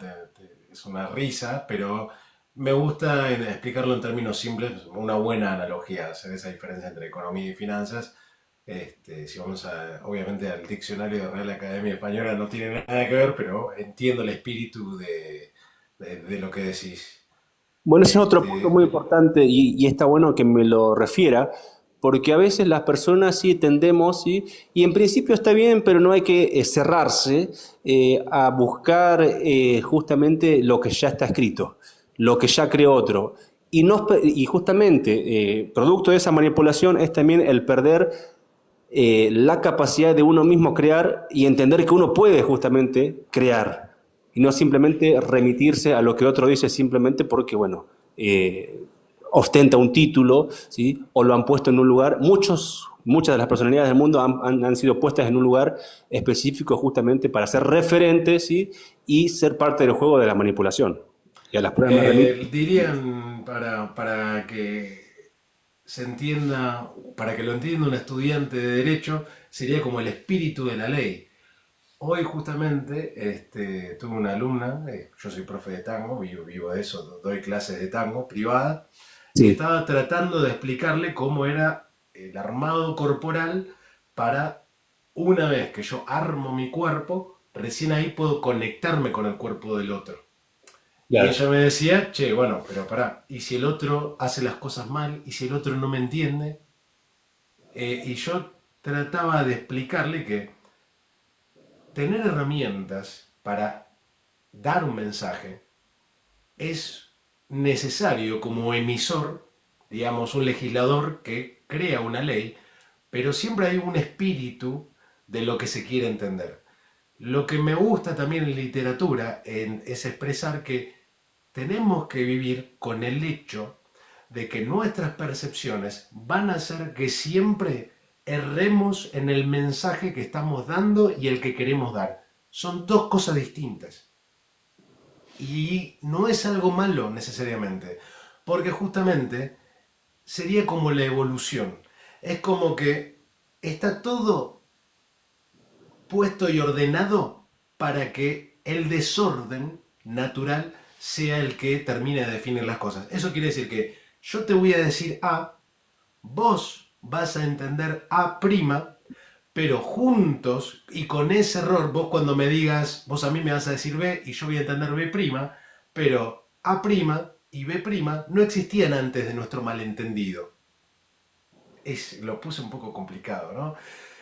es una risa, pero me gusta explicarlo en términos simples, una buena analogía, hacer esa diferencia entre economía y finanzas. Si vamos obviamente al diccionario de Real Academia Española, no tiene nada que ver, pero entiendo el espíritu de lo que decís. Bueno, ese es otro punto Este, muy importante y está bueno que me lo refiera, porque a veces las personas sí tendemos, ¿sí? Y en principio está bien, pero no hay que cerrarse a buscar justamente lo que ya está escrito, lo que ya creó otro. Y, no, y justamente, producto de esa manipulación es también el perder la capacidad de uno mismo crear y entender que uno puede justamente crear y no simplemente remitirse a lo que otro dice simplemente porque, bueno, ostenta un título, ¿sí?, o lo han puesto en un lugar. Muchas de las personalidades del mundo han sido puestas en un lugar específico justamente para ser referentes, ¿sí?, y ser parte del juego de la manipulación. Y a las pruebas me remito. dirían para que se entienda, para que lo entienda un estudiante de derecho, sería como el espíritu de la ley. Hoy justamente tuve una alumna, yo soy profe de tango, vivo de eso, doy clases de tango privada, y Sí, estaba tratando de explicarle cómo era el armado corporal para una vez que yo armo mi cuerpo, recién ahí puedo conectarme con el cuerpo del otro. Y claro. ella me decía, che, bueno, pero pará, ¿y si el otro hace las cosas mal? ¿Y si el otro no me entiende? Y yo trataba de explicarle que tener herramientas para dar un mensaje es necesario como emisor, digamos, un legislador que crea una ley, pero siempre hay un espíritu de lo que se quiere entender. Lo que me gusta también en literatura es expresar que tenemos que vivir con el hecho de que nuestras percepciones van a hacer que siempre erremos en el mensaje que estamos dando y el que queremos dar. Son dos cosas distintas. Y no es algo malo necesariamente, porque justamente sería como la evolución. Es como que está todo puesto y ordenado para que el desorden natural sea el que termine de definir las cosas. Eso quiere decir que yo te voy a decir A, vos vas a entender A', pero juntos y con ese error, vos cuando me digas, vos a mí me vas a decir B y yo voy a entender B', pero A' y B' no existían antes de nuestro malentendido. Lo puse un poco complicado, ¿no?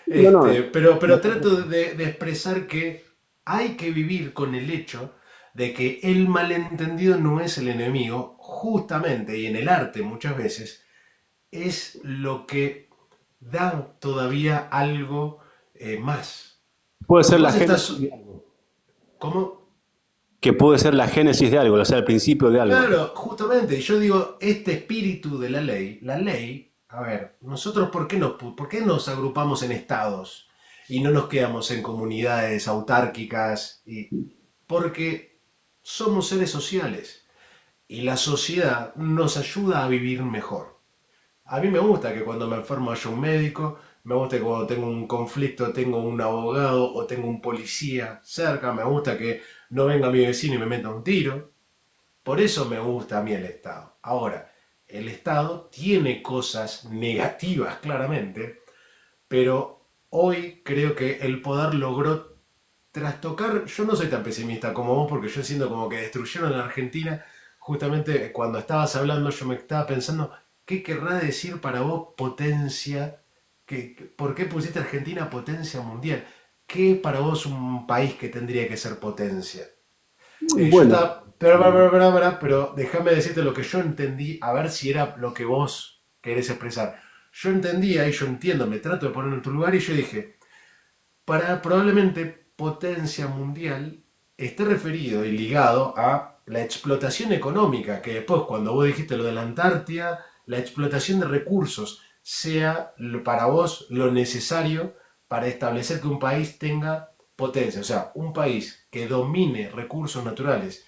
No, no. Pero trato de expresar que hay que vivir con el hecho de que el malentendido no es el enemigo, justamente, y en el arte muchas veces, es lo que da todavía algo más. Puede ser Si la vos génesis estás... de algo. ¿Cómo? Que puede ser la génesis de algo, o sea, el principio de algo. Claro, justamente, yo digo, este espíritu de la ley, a ver, nosotros por qué nos agrupamos en estados y no nos quedamos en comunidades autárquicas? Porque somos seres sociales y la sociedad nos ayuda a vivir mejor. A mí me gusta que cuando me enfermo haya un médico, Me gusta que cuando tengo un conflicto tengo un abogado o tengo un policía cerca. Me gusta que no venga mi vecino y me meta un tiro. Por eso me gusta a mí el Estado. Ahora, el Estado tiene cosas negativas, claramente, pero hoy creo que el poder logró trastocar. Yo no soy tan pesimista como vos, porque yo siento como que destruyeron la Argentina. Justamente cuando estabas hablando, yo me estaba pensando, ¿qué querrá decir para vos potencia? ¿Por qué pusiste Argentina potencia mundial? ¿Qué es para vos un país que tendría que ser potencia? Yo Bueno, estaba, pero déjame decirte lo que yo entendí, a ver si era lo que vos querés expresar. Yo entendía y yo entiendo, me trato de poner en tu lugar y yo dije, para probablemente potencia mundial esté referido y ligado a la explotación económica, que después cuando vos dijiste lo de la Antártida, la explotación de recursos sea para vos lo necesario para establecer que un país tenga potencia, o sea, un país que domine recursos naturales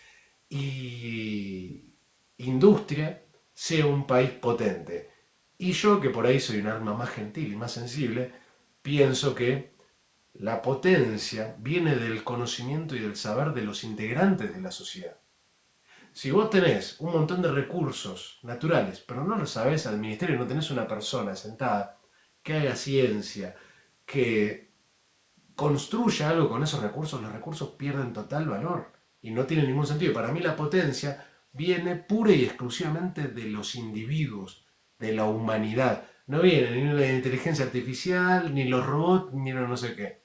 y industria sea un país potente. Y yo, que por ahí soy un alma más gentil y más sensible, pienso que la potencia viene del conocimiento y del saber de los integrantes de la sociedad. Si vos tenés un montón de recursos naturales, pero no lo sabés administrar y no tenés una persona sentada que haga ciencia, que construya algo con esos recursos, los recursos pierden total valor y no tienen ningún sentido. Para mí la potencia viene pura y exclusivamente de los individuos, de la humanidad. No viene ni la inteligencia artificial, ni los robots, ni lo no sé qué.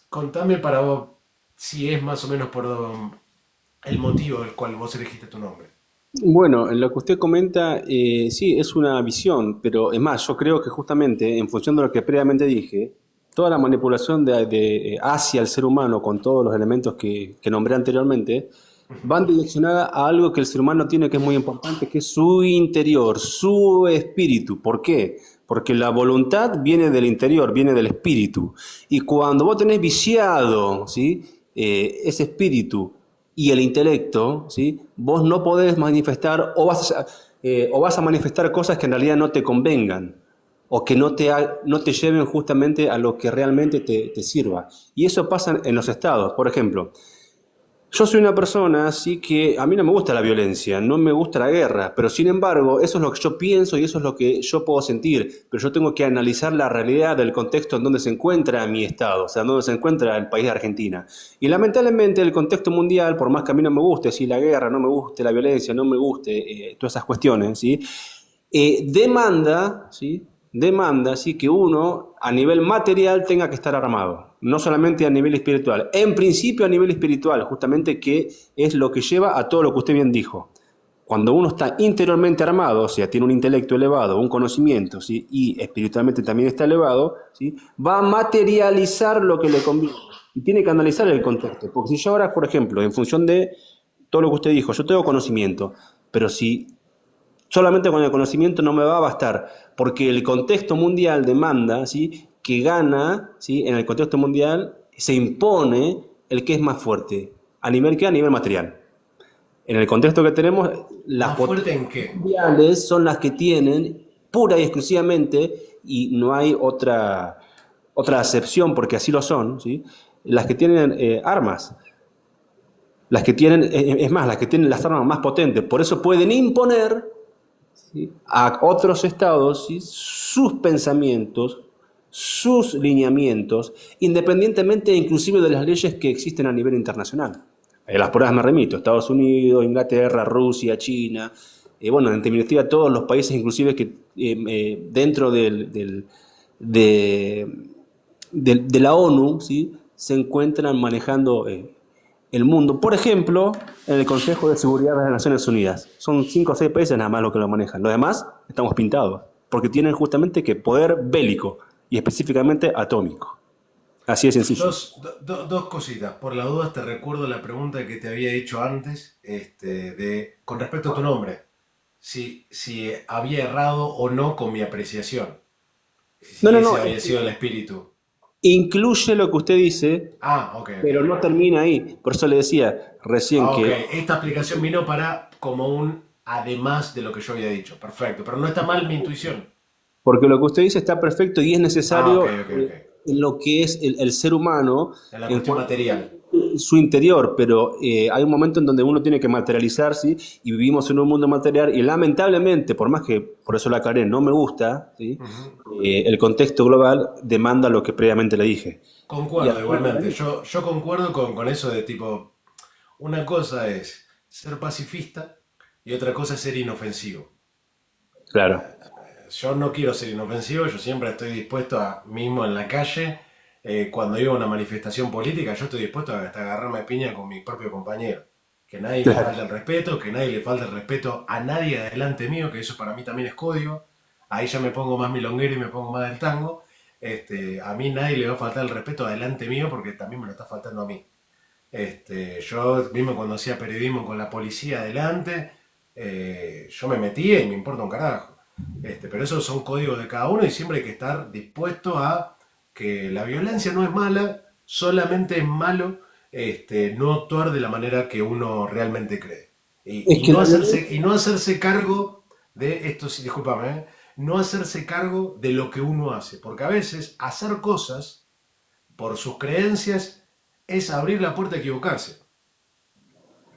Contame para vos si es más o menos por el motivo del cual vos elegiste tu nombre. bueno, en lo que usted comenta, sí, es una visión, pero es más, yo creo que justamente en función de lo que previamente dije, toda la manipulación hacia el ser humano con todos los elementos que nombré anteriormente, van direccionadas a algo que el ser humano tiene que es muy importante, que es su interior, su espíritu. ¿Por qué? Porque la voluntad viene del interior, viene del espíritu. Y cuando vos tenés viciado, ¿sí? Ese espíritu y el intelecto, ¿sí? Vos no podés manifestar o vas a manifestar cosas que en realidad no te convengan o que no te lleven justamente a lo que realmente te sirva. Y eso pasa en los estados. Por ejemplo, yo soy una persona así que a mí no me gusta la violencia, no me gusta la guerra, pero sin embargo eso es lo que yo pienso y eso es lo que yo puedo sentir, pero yo tengo que analizar la realidad del contexto en donde se encuentra mi estado, o sea, en donde se encuentra el país de Argentina. Y lamentablemente el contexto mundial, por más que a mí no me guste, si la guerra, no me guste la violencia, no me guste todas esas cuestiones, ¿sí? Demanda, ¿sí? Demanda, ¿sí? Que uno a nivel material tenga que estar armado, no solamente a nivel espiritual. En principio a nivel espiritual, justamente que es lo que lleva a todo lo que usted bien dijo. Cuando uno está interiormente armado, o sea, tiene un intelecto elevado, un conocimiento, ¿sí? Y espiritualmente también está elevado, ¿sí? Va a materializar lo que le conviene. Y tiene que analizar el contexto. Porque si yo ahora, por ejemplo, en función de todo lo que usted dijo, yo tengo conocimiento, pero si solamente con el conocimiento no me va a bastar, porque el contexto mundial demanda, ¿sí? Que gana, ¿sí? En el contexto mundial se impone el que es más fuerte, a nivel que a nivel material. En el contexto que tenemos, las ¿Más fuerte potencias en qué? mundiales son las que tienen pura y exclusivamente, y no hay otra acepción porque así lo son, ¿sí? Las que tienen armas, las que tienen, es más, las que tienen las armas más potentes, por eso pueden imponer, ¿sí? A otros estados, ¿sí? Sus pensamientos, sus lineamientos, independientemente inclusive de las leyes que existen a nivel internacional. Las pruebas me remito, Estados Unidos, Inglaterra, Rusia, China, bueno, en definitiva todos los países inclusive que dentro de, de la ONU, ¿sí? Se encuentran manejando el mundo. Por ejemplo, en el Consejo de Seguridad de las Naciones Unidas. Son 5 o 6 países nada más los que lo manejan. Los demás estamos pintados, porque tienen justamente que poder bélico y específicamente atómico. Así de sencillo. Dos cositas. Por la duda te recuerdo la pregunta que te había hecho antes, con respecto a tu nombre. Si había errado o no con mi apreciación. No, Si no, ese no. había sido el espíritu. Incluye lo que usted dice, Ah, ok, ok. pero no termina ahí. Por eso le decía recién Ah, ok. que Esta explicación vino para como un además de lo que yo había dicho. Perfecto. Pero no está mal mi intuición. porque lo que usted dice está perfecto y es Ah, ok, necesario ok, ok. en lo que es el ser humano En la en cuestión cuanto material. a su interior, pero hay un momento en donde uno tiene que materializarse y vivimos en un mundo material y lamentablemente, por más que por eso la aclaré, no me gusta, ¿sí? Ujú. El contexto global demanda lo que previamente le dije. Y Concuerdo además, igualmente. Yo concuerdo con eso de tipo, una cosa es ser pacifista y otra cosa es ser inofensivo. claro, Yo no quiero ser inofensivo, yo siempre estoy dispuesto a, mismo en la calle, cuando iba a una manifestación política, yo estoy dispuesto a hasta agarrarme a piña con mi propio compañero. Que nadie le falte claro. el respeto, que nadie le falte el respeto a nadie adelante mío, que eso para mí también es código. Ahí ya me pongo más milonguero y me pongo más del tango. A mí nadie le va a faltar el respeto adelante mío porque también me lo está faltando a mí. Yo mismo cuando hacía periodismo con la policía adelante, yo me metía y me importa un carajo. Pero esos son códigos de cada uno y siempre hay que estar dispuesto a que la violencia no es mala, solamente es malo no actuar de la manera que uno realmente cree. Es Y que no la hacerse, violencia, y no hacerse cargo de esto, sí, discúlpame, no hacerse cargo de lo que uno hace. Porque a veces hacer cosas por sus creencias es abrir la puerta a equivocarse.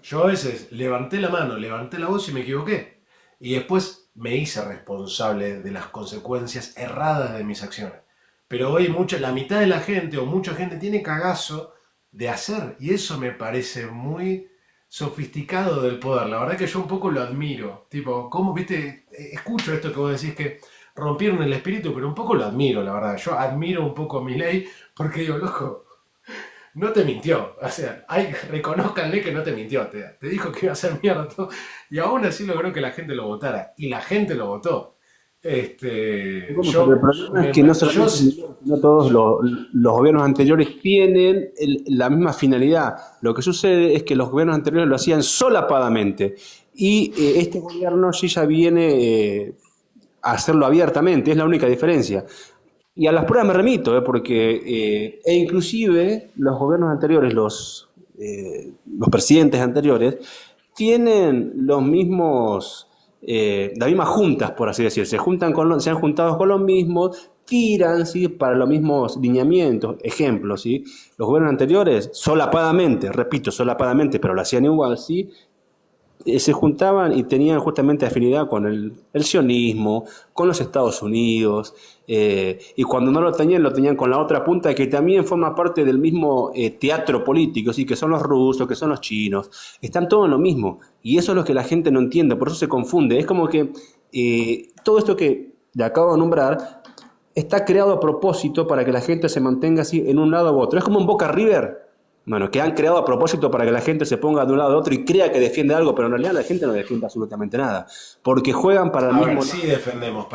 Yo a veces levanté la mano, levanté la voz y me equivoqué. Y después me hice responsable de las consecuencias erradas de mis acciones. Pero hoy la mitad de la gente o mucha gente tiene cagazo de hacer. Y eso me parece muy sofisticado del poder. La verdad que yo un poco lo admiro. Tipo, ¿cómo, viste? Escucho esto que vos decís que rompieron el espíritu, pero un poco lo admiro, la verdad. Yo admiro un poco a mi ley porque digo, loco, no te mintió. O sea, reconózcanle que no te mintió. Te dijo que iba a ser mierda todo. Y aún así logró que la gente lo votara. Y la gente lo votó. bueno, pero el problema es que no Yo, solamente sino todos los gobiernos anteriores tienen la misma finalidad. Lo que sucede es que los gobiernos anteriores lo hacían solapadamente y este gobierno sí ya viene a hacerlo abiertamente, es la única diferencia. Y a las pruebas me remito, porque e inclusive los gobiernos anteriores, los presidentes anteriores, tienen los mismos, las mismas juntas, por así decir. Se han juntado con los mismos, tiran, ¿sí? Para los mismos lineamientos. Ejemplo, ¿sí? Los gobiernos anteriores, solapadamente, repito, solapadamente, pero lo hacían igual, ¿sí? Se juntaban y tenían justamente afinidad con el sionismo, con los Estados Unidos, y cuando no lo tenían con la otra punta que también forma parte del mismo teatro político, ¿sí? Que son los rusos, que son los chinos, están todos en lo mismo, y eso es lo que la gente no entiende, por eso se confunde, es como que todo esto que le acabo de nombrar está creado a propósito para que la gente se mantenga así en un lado u otro, es como un Boca River, bueno, que han creado a propósito para que la gente se ponga de un lado a otro y crea que defiende algo, pero en realidad la gente no defiende absolutamente nada, porque juegan para el a ver, mismo sí lado. defendemos,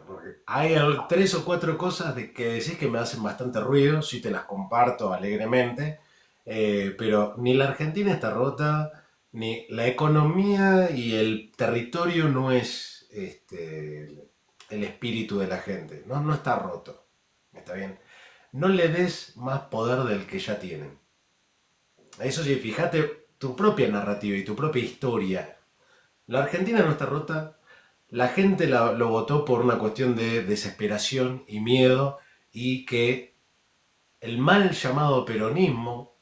porque hay tres o cuatro cosas de que decís que me hacen bastante ruido, sí te las comparto alegremente, pero ni la Argentina está rota, ni la economía y el territorio no es el espíritu de la gente, no, no está roto, está bien. No le des más poder del que ya tienen. Eso sí, fíjate tu propia narrativa y tu propia historia. La Argentina no está rota. La gente lo votó por una cuestión de desesperación y miedo y que el mal llamado peronismo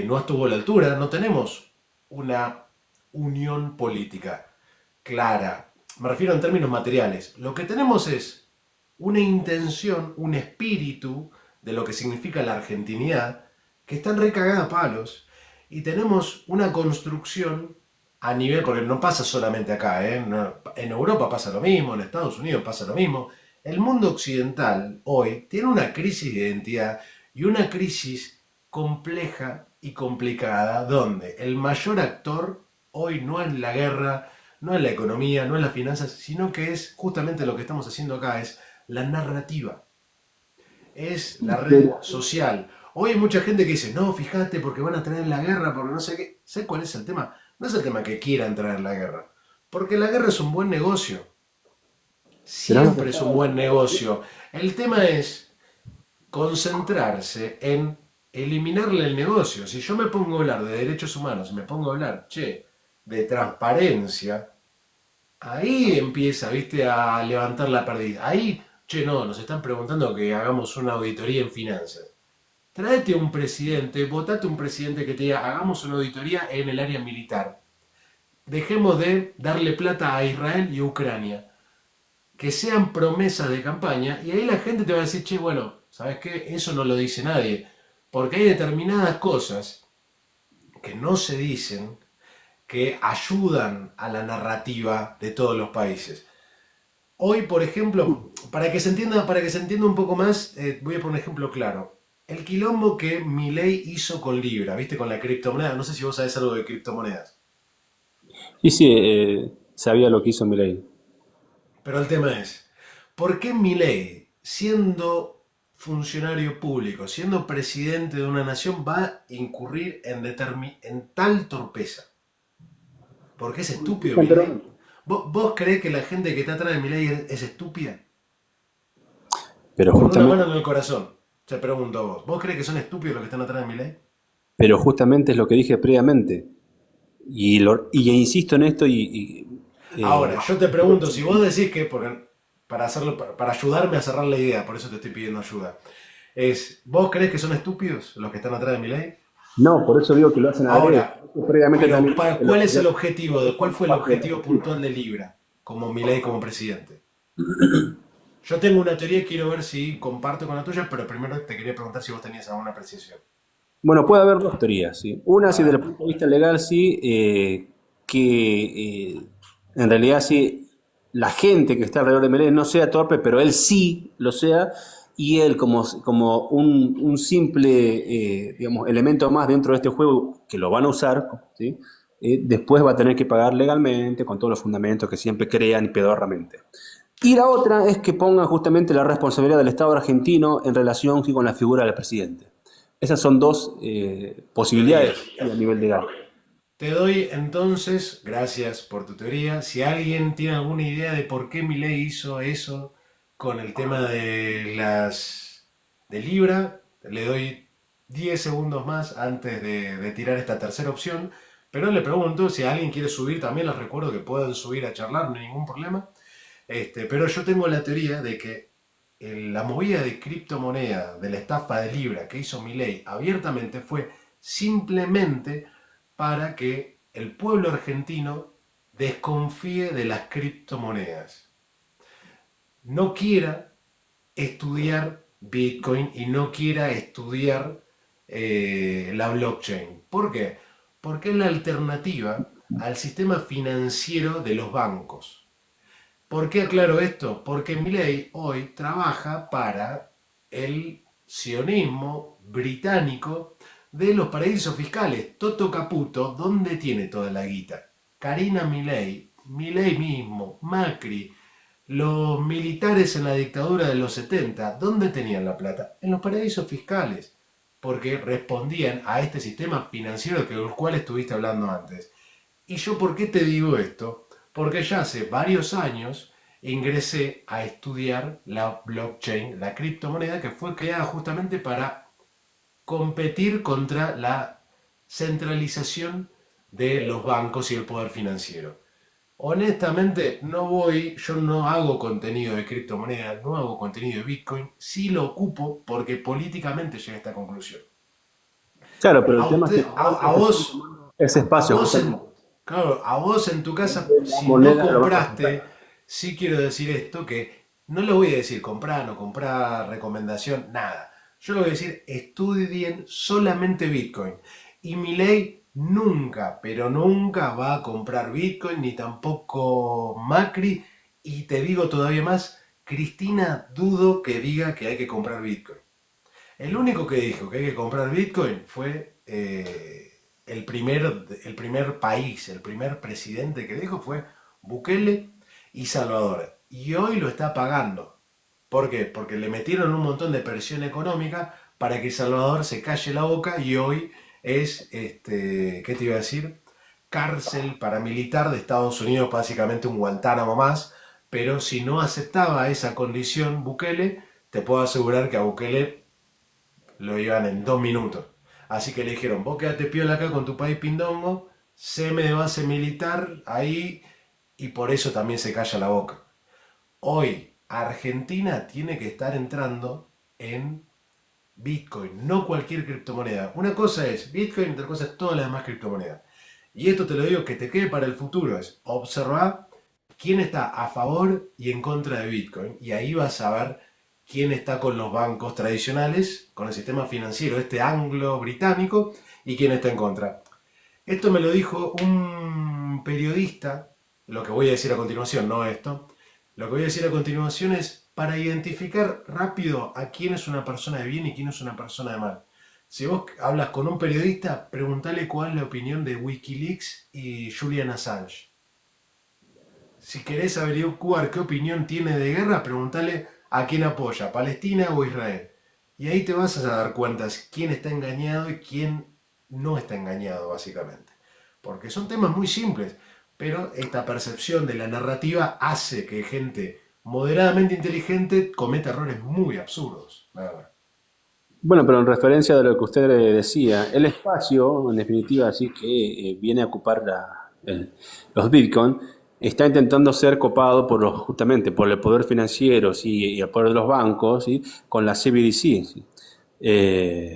no estuvo a la altura. No tenemos una unión política clara. Me refiero en términos materiales. Lo que tenemos es una intención, un espíritu de lo que significa la argentinidad, que están recagada a palos, y tenemos una construcción a nivel, porque no pasa solamente acá, ¿eh? En Europa pasa lo mismo, en Estados Unidos pasa lo mismo. El mundo occidental hoy tiene una crisis de identidad y una crisis compleja y complicada, donde el mayor actor hoy no es la guerra, no es la economía, no es las finanzas, sino que es justamente lo que estamos haciendo acá, es la narrativa, es la red Pero, social. Hoy hay mucha gente que dice, no, fíjate, porque van a traer la guerra, porque no sé qué. ¿Sabes cuál es el tema? No es el tema que quieran traer la guerra, porque la guerra es un buen negocio, pero no, siempre es un buen negocio. El tema es concentrarse en eliminarle el negocio. Si yo me pongo a hablar de derechos humanos, me pongo a hablar, che, de transparencia, Ahí empieza, viste, a levantar la perdiz. Ahí, che, no, nos están preguntando que hagamos una auditoría en finanzas. Tráete un presidente, votate un presidente que te diga, hagamos una auditoría en el área militar. Dejemos de darle plata a Israel y a Ucrania. Que sean promesas de campaña y ahí la gente te va a decir, che, bueno, ¿sabes qué? Eso no lo dice nadie. Porque hay determinadas cosas que no se dicen que ayudan a la narrativa de todos los países. Hoy, por ejemplo, para que se entienda un poco más, voy a poner un ejemplo claro. El quilombo que Milei hizo con Libra, ¿viste? Con la criptomoneda. No sé si vos sabés algo de criptomonedas. Y sí, sabía lo que hizo Milei. Pero el tema es, ¿por qué Milei, siendo funcionario público, siendo presidente de una nación, va a incurrir en tal torpeza? Porque es estúpido Milei. ¿Vos creés que la gente que está atrás de Milei es estúpida? Pero Con una justamente, mano en el corazón, te pregunto a vos. ¿Vos creés que son estúpidos los que están atrás de Milei? pero justamente es lo que dije previamente. Y insisto en esto Ahora, yo te pregunto, si vos decís que, para hacerlo, para ayudarme a cerrar la idea, por eso te estoy pidiendo ayuda, ¿vos creés que son estúpidos los que están atrás de Milei? no, por eso digo que lo hacen a adrede. Ahora, Previamente pero también dije que lo ¿cuál es quería el objetivo? ¿Cuál fue el parte de la objetivo justicia. puntual de Libra como Milei como presidente? Yo tengo una teoría y quiero ver si comparto con la tuya, pero primero te quería preguntar si vos tenías alguna apreciación. Bueno, puede haber dos teorías, ¿sí? Una, A sí, desde ver. el punto de vista legal, sí, que en realidad sí, la gente que está alrededor de Milei no sea torpe, pero él sí lo sea, y él como un simple, digamos, elemento más dentro de este juego que lo van a usar, ¿sí? Después va a tener que pagar legalmente con todos los fundamentos que siempre crean pedorramente. Y la otra es que pongan justamente la responsabilidad del Estado argentino en relación sí, con la figura del presidente. Esas son dos posibilidades Teorías. sí, a nivel legal. Te doy entonces, gracias por tu teoría. Si alguien tiene alguna idea de por qué Milei hizo eso con el tema de las de Libra, le doy 10 segundos más antes de tirar esta tercera opción. Pero le pregunto si alguien quiere subir, también les recuerdo que pueden subir a charlar, no hay ningún problema. Pero yo tengo la teoría de que la movida de criptomoneda, de la estafa de Libra que hizo Milei abiertamente fue simplemente para que el pueblo argentino desconfíe de las criptomonedas, no quiera estudiar Bitcoin y no quiera estudiar la blockchain. ¿Por qué? Porque es la alternativa al sistema financiero de los bancos. ¿Por qué aclaro esto? Porque Milei hoy trabaja para el sionismo británico de los paraísos fiscales. Toto Caputo, ¿dónde tiene toda la guita? Karina Milei, Milei mismo, Macri, los militares en la dictadura de los 70, ¿dónde tenían la plata? En los paraísos fiscales, porque respondían a este sistema financiero del cual estuviste hablando antes. ¿Y yo por qué te digo esto? Porque ya hace varios años ingresé a estudiar la blockchain, la criptomoneda que fue creada justamente para competir contra la centralización de los bancos y el poder financiero. Honestamente, yo no hago contenido de criptomonedas, no hago contenido de Bitcoin, sí lo ocupo porque políticamente llegué a esta conclusión. Claro, pero A el tema es que usted, ahora a se vos, están tomando ese a espacio vos justamente claro, a vos en tu casa, de la si no moneda lo van a comprar. compraste, sí quiero decir esto, que no le voy a decir comprar, no comprar, recomendación, nada. Yo le voy a decir, estudien solamente Bitcoin. Y mi ley nunca, pero nunca va a comprar Bitcoin, ni tampoco Macri. Y te digo todavía más, Cristina dudo que diga que hay que comprar Bitcoin. El único que dijo que hay que comprar Bitcoin fue el primer país, el primer presidente que dijo fue Bukele y Salvador. Y hoy lo está pagando. ¿Por qué? Porque le metieron un montón de presión económica para que Salvador se calle la boca y hoy es, ¿qué te iba a decir? Cárcel paramilitar de Estados Unidos, básicamente un Guantánamo más. Pero si no aceptaba esa condición Bukele, te puedo asegurar que a Bukele lo iban en 2 minutos. Así que le dijeron, vos quédate piola acá con tu país pindongo, seme de base militar ahí y por eso también se calla la boca. Hoy Argentina tiene que estar entrando en Bitcoin, no cualquier criptomoneda. Una cosa es Bitcoin, otra cosa es todas las demás criptomonedas. Y esto te lo digo que te quede para el futuro, es observar quién está a favor y en contra de Bitcoin. Y ahí vas a ver quién está con los bancos tradicionales, con el sistema financiero este anglo-británico, y quién está en contra. Esto me lo dijo un periodista, lo que voy a decir a continuación, no esto. Lo que voy a decir a continuación es para identificar rápido a quién es una persona de bien y quién es una persona de mal. Si vos hablas con un periodista, pregúntale cuál es la opinión de Wikileaks y Julian Assange. Si querés averiguar qué opinión tiene de guerra, pregúntale a quién apoya, Palestina o Israel. Y ahí te vas a dar cuenta quién está engañado y quién no está engañado, básicamente. Porque son temas muy simples, pero esta percepción de la narrativa hace que gente moderadamente inteligente cometa errores muy absurdos, la verdad. Bueno, pero en referencia de lo que usted decía, el espacio, en definitiva, así que viene a ocupar los Bitcoin, está intentando ser copado por justamente por el poder financiero, ¿sí? Y el poder de los bancos, ¿sí? Con la CBDC, ¿sí?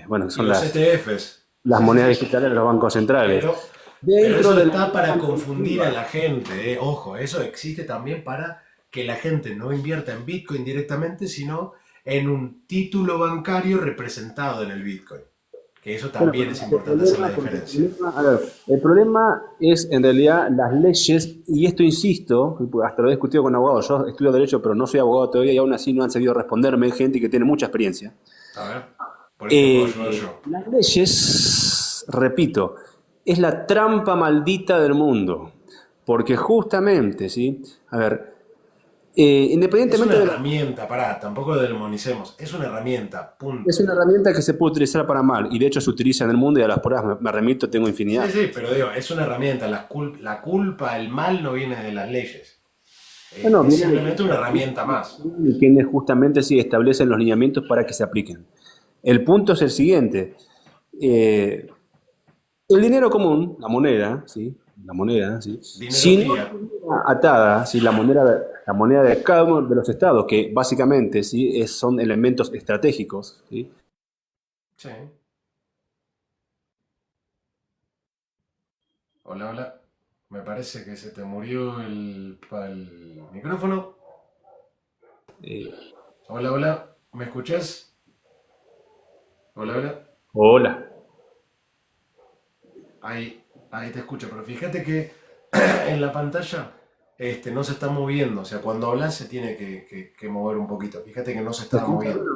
Bueno, Y son los ETFs. las Sí, sí, monedas sí. digitales de los bancos centrales. Pero Dentro eso de está para confundir a la... la gente, ¿eh? Ojo, eso existe también para que la gente no invierta en Bitcoin directamente, sino en un título bancario representado en el Bitcoin. Que eso Bueno, también es importante hacer la diferencia. a ver, el problema es en realidad las leyes, y esto insisto, hasta lo he discutido con abogados, yo estudio Derecho, pero no soy abogado todavía y aún así no han sabido responderme gente que tiene mucha experiencia. A ver, por ahí te puedo ayudar yo. Las leyes, repito, es la trampa maldita del mundo, porque justamente, ¿sí? A ver, Es una independientemente de la... herramienta, pará, tampoco lo demonicemos. Es una herramienta, Es punto. una herramienta que se puede utilizar para mal, y de hecho se utiliza en el mundo y a las pruebas me remito, tengo Sí, infinidad. sí, pero digo, es una herramienta. La culpa, el mal no viene de las leyes. Bueno, Es viene simplemente una herramienta más. de quienes justamente sí establecen los lineamientos para que se apliquen. El punto es el siguiente. eh, el dinero común, la moneda, ¿sí? La moneda, ¿sí? Dinero Si no fiat. estuviera atada, ¿sí? La moneda de cada uno de los estados, que básicamente ¿sí? Son elementos estratégicos, ¿sí? Sí. Hola, hola. Me parece que se te murió el micrófono. Eh, Hola, hola. ¿Me escuchás? Hola, hola. hola. Ahí te escucho. Pero fíjate que en la pantalla no se está moviendo. O sea, cuando hablas se tiene que mover un poquito. Fíjate que no se ¿Se estaba escucha? moviendo.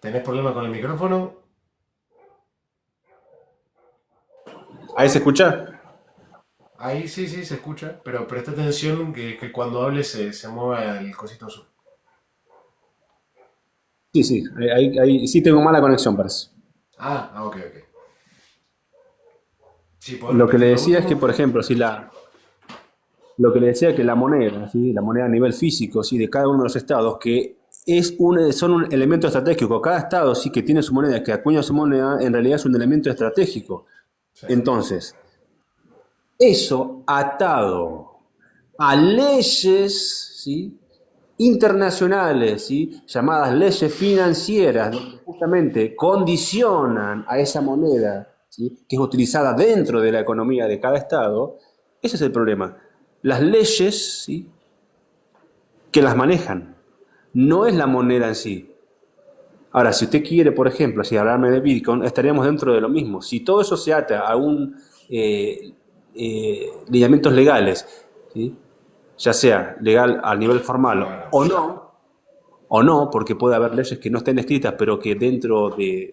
¿Tenés problema con el micrófono? ¿Ahí se escucha? Ahí sí, sí, se escucha. Pero presta atención que cuando hables se mueva el cosito azul. Sí, sí, sí tengo mala conexión, parece. Ok, ok. Sí, ¿podés Lo que le repetir lo decía es que, último? por ejemplo, lo que le decía que la moneda, ¿sí? La moneda a nivel físico, ¿sí? De cada uno de los estados, que son un elemento estratégico. Cada estado sí que tiene su moneda, que acuña su moneda, en realidad es un elemento estratégico. Sí. Entonces, eso atado a leyes, ¿sí? Internacionales, ¿sí? Llamadas leyes financieras, donde justamente condicionan a esa moneda, ¿sí? Que es utilizada dentro de la economía de cada estado, ese es el problema. Las leyes, ¿sí? Que las manejan, no es la moneda en sí. Ahora, si usted quiere, por ejemplo, si hablarme de Bitcoin, estaríamos dentro de lo mismo. Si todo eso se ata a un lineamientos legales, ¿sí? Ya sea legal a nivel formal Bueno, o no, porque puede haber leyes que no estén escritas, pero que dentro de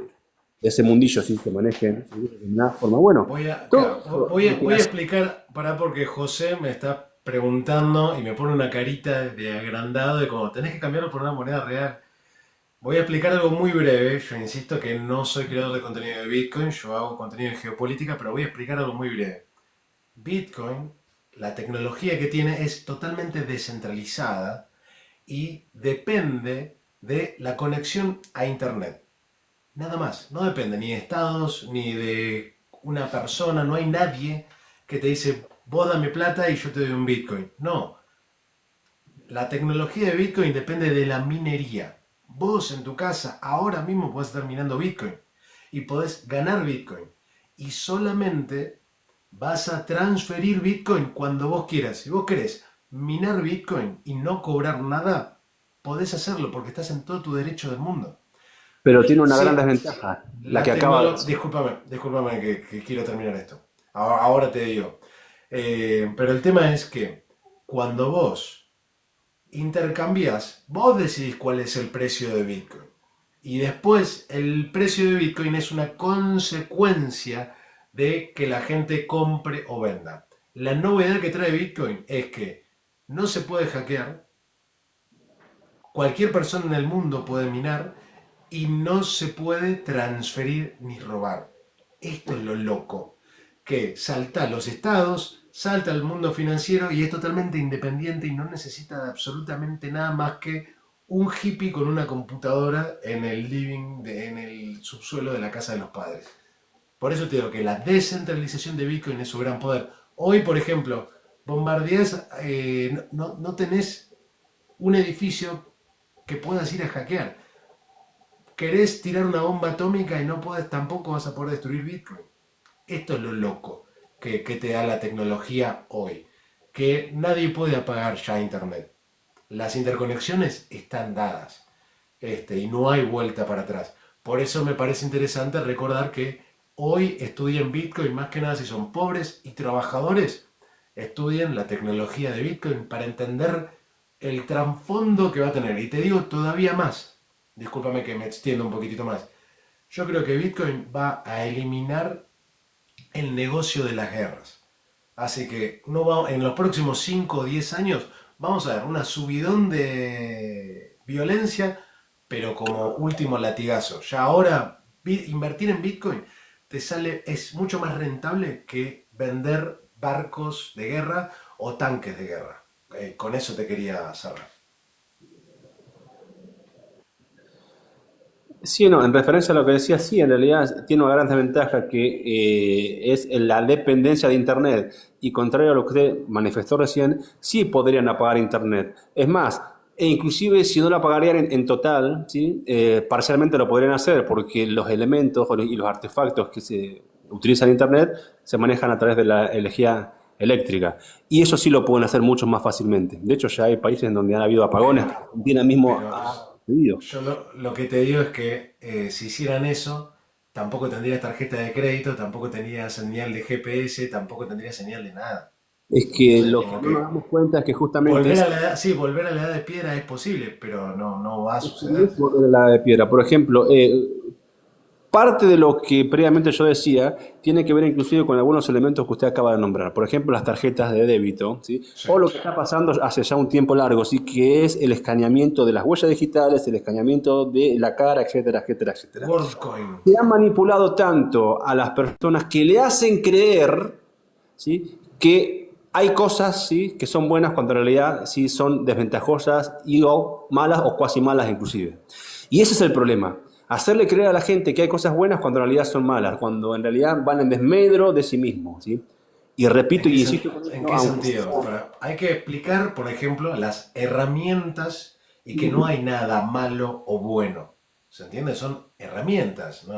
ese mundillo sí se manejen ¿sí? De una forma. Bueno, todo claro, eso lo que voy a hace. explicar, para porque José me está preguntando y me pone una carita de agrandado de como tenés que cambiarlo por una moneda real. Voy a explicar algo muy breve. Yo insisto que no soy creador de contenido de Bitcoin, yo hago contenido de geopolítica, pero voy a explicar algo muy breve. Bitcoin, la tecnología que tiene es totalmente descentralizada y depende de la conexión a Internet. Nada más, no depende ni de estados ni de una persona, no hay nadie que te dice vos dame plata y yo te doy un Bitcoin. No, la tecnología de Bitcoin depende de la minería. Vos en tu casa ahora mismo podés estar minando Bitcoin y podés ganar Bitcoin. Y solamente vas a transferir Bitcoin cuando vos quieras. Si vos querés minar Bitcoin y no cobrar nada, podés hacerlo porque estás en todo tu derecho del mundo. Pero tiene una gran Sí, desventaja, la la que acaba de tecnología... decir. Discúlpame que quiero terminar esto. Ahora te digo. Pero el tema es que cuando vos intercambias, vos decidís cuál es el precio de Bitcoin. Y después el precio de Bitcoin es una consecuencia de que la gente compre o venda. La novedad que trae Bitcoin es que no se puede hackear, cualquier persona en el mundo puede minar y no se puede transferir ni robar. Esto es lo loco, que salta a los estados, salta al mundo financiero y es totalmente independiente y no necesita de absolutamente nada más que un hippie con una computadora en el living, en el subsuelo de la casa de los padres. Por eso te digo que la descentralización de Bitcoin es su gran poder. Hoy, por ejemplo, bombardeas, no tenés un edificio que puedas ir a hackear. Querés tirar una bomba atómica y no podés, tampoco vas a poder destruir Bitcoin. Esto es lo loco que te da la tecnología hoy. Que nadie puede apagar ya Internet. Las interconexiones están dadas. Y no hay vuelta para atrás. Por eso me parece interesante recordar que hoy estudien Bitcoin, más que nada si son pobres y trabajadores, estudien la tecnología de Bitcoin para entender el trasfondo que va a tener. Y te digo todavía más, discúlpame que me extiendo un poquitito más, yo creo que Bitcoin va a eliminar el negocio de las guerras. Así que no va, en los próximos 5 o 10 años vamos a ver una subidón de violencia, pero como último latigazo. Ya ahora invertir en Bitcoin te sale, es mucho más rentable que vender barcos de guerra o tanques de guerra. Con eso te quería cerrar. Sí, no, en referencia a lo que decía, sí, en realidad tiene una gran desventaja que es la dependencia de Internet. Y contrario a lo que usted manifestó recién, sí podrían apagar Internet. Es más, e inclusive si no lo apagarían en total, ¿sí? Parcialmente lo podrían hacer porque los elementos y los artefactos que se utilizan en Internet se manejan a través de la energía eléctrica. Y eso sí lo pueden hacer mucho más fácilmente. De hecho, ya hay países en donde han habido apagones. Pero, Argentina mismo pero ha sucedido. yo lo que te digo es que si hicieran eso, tampoco tendrías tarjeta de crédito, tampoco tendrías señal de GPS, tampoco tendrías señal de nada. Es que Entonces, lo que como no nos que damos cuenta es que justamente volver es, a la edad, sí, volver a la edad de piedra es posible, pero no va a no suceder. es volver a la de piedra. Por ejemplo, parte de lo que previamente yo decía tiene que ver inclusive con algunos elementos que usted acaba de nombrar. Por ejemplo, las tarjetas de débito, ¿sí? Sí. O lo que está pasando hace ya un tiempo largo, ¿sí? Que es el escaneamiento de las huellas digitales, el escaneamiento de la cara, etcétera, etcétera, etcétera. WorldCoin. Se han manipulado tanto a las personas que le hacen creer, ¿sí? Que hay cosas, ¿sí? Que son buenas cuando en realidad sí son desventajosas y o malas o cuasi malas inclusive. Y ese es el problema. Hacerle creer a la gente que hay cosas buenas cuando en realidad son malas, cuando en realidad van en desmedro de sí mismos, ¿sí? Y repito y insisto con ¿En esto, qué aunque sentido? Hay que explicar, por ejemplo, las herramientas y que no hay nada malo o bueno. ¿Se entiende? Son herramientas. es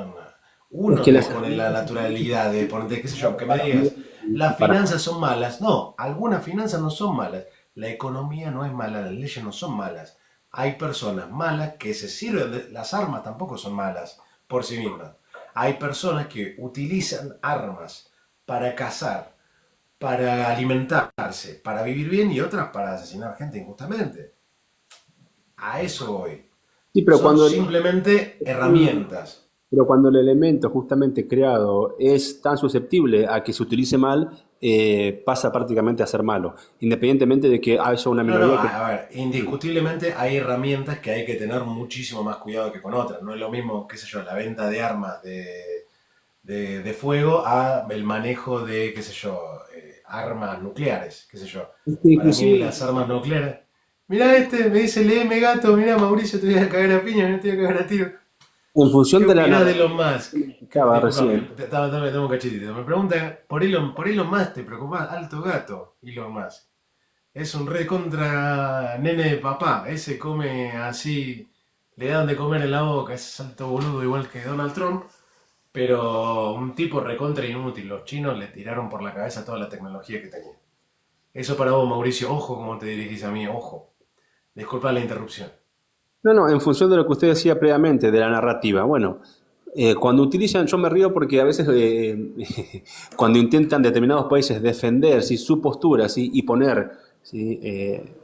Uno que le las pone la herramientas naturalidad de ponerte, qué sé yo, que me para bien digas, y las para finanzas son malas. No, algunas finanzas no son malas. La economía no es mala, las leyes no son malas. Hay personas malas que se sirven de... Las armas tampoco son malas por sí mismas. Hay personas que utilizan armas para cazar, para alimentarse, para vivir bien y otras para asesinar gente injustamente. A eso voy. sí, Son simplemente herramientas. pero cuando el elemento justamente creado es tan susceptible a que se utilice mal, pasa prácticamente a ser malo, independientemente de que haya una No, no, minoría que... a ver, indiscutiblemente hay herramientas que hay que tener muchísimo más cuidado que con otras. No es lo mismo, qué sé yo, la venta de armas de fuego a el manejo de, qué sé yo, armas nucleares, qué sé yo. Para mí Inclusive, las armas nucleares... Mirá este, me dice, léeme gato, mirá Mauricio, te voy a cagar a piña, no te voy a cagar a tiro. En función ¿Qué de la opinás de narrativa Elon Musk? que explicaba Disculpame, recién. tengo un cachitito. Me pregunta, por Elon Musk te preocupás, alto gato, Elon Musk. Es un re contra nene de papá. Ese come así, le dan de comer en la boca, es alto boludo igual que Donald Trump, pero un tipo recontra inútil. Los chinos le tiraron por la cabeza toda la tecnología que tenía. Eso para vos, Mauricio, ojo como te dirigís a mí, ojo. Disculpa la interrupción. No, no, en función de lo que usted decía previamente, de la narrativa. Bueno, cuando utilizan, yo me río porque a veces cuando intentan determinados países defender ¿sí? su postura ¿sí? y poner ¿sí?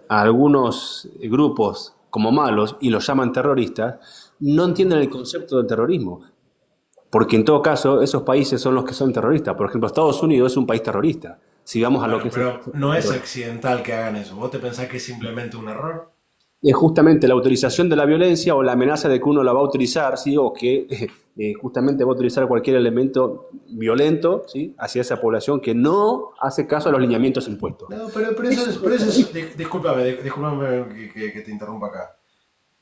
A algunos grupos como malos y los llaman terroristas, no entienden el concepto del terrorismo. Porque en todo caso, esos países son los que son terroristas. Por ejemplo, Estados Unidos es un país terrorista. Si vamos a lo que Bueno, es el pero concepto no de es terrorismo. accidental que hagan eso. ¿Vos te pensás que es simplemente un error? Es justamente la utilización de la violencia o la amenaza de que uno la va a utilizar, ¿sí? O que justamente va a utilizar cualquier elemento violento ¿sí? hacia esa población que no hace caso a los lineamientos impuestos. No, pero eso Eso es, es lo que discúlpame, discúlpame que te interrumpa acá.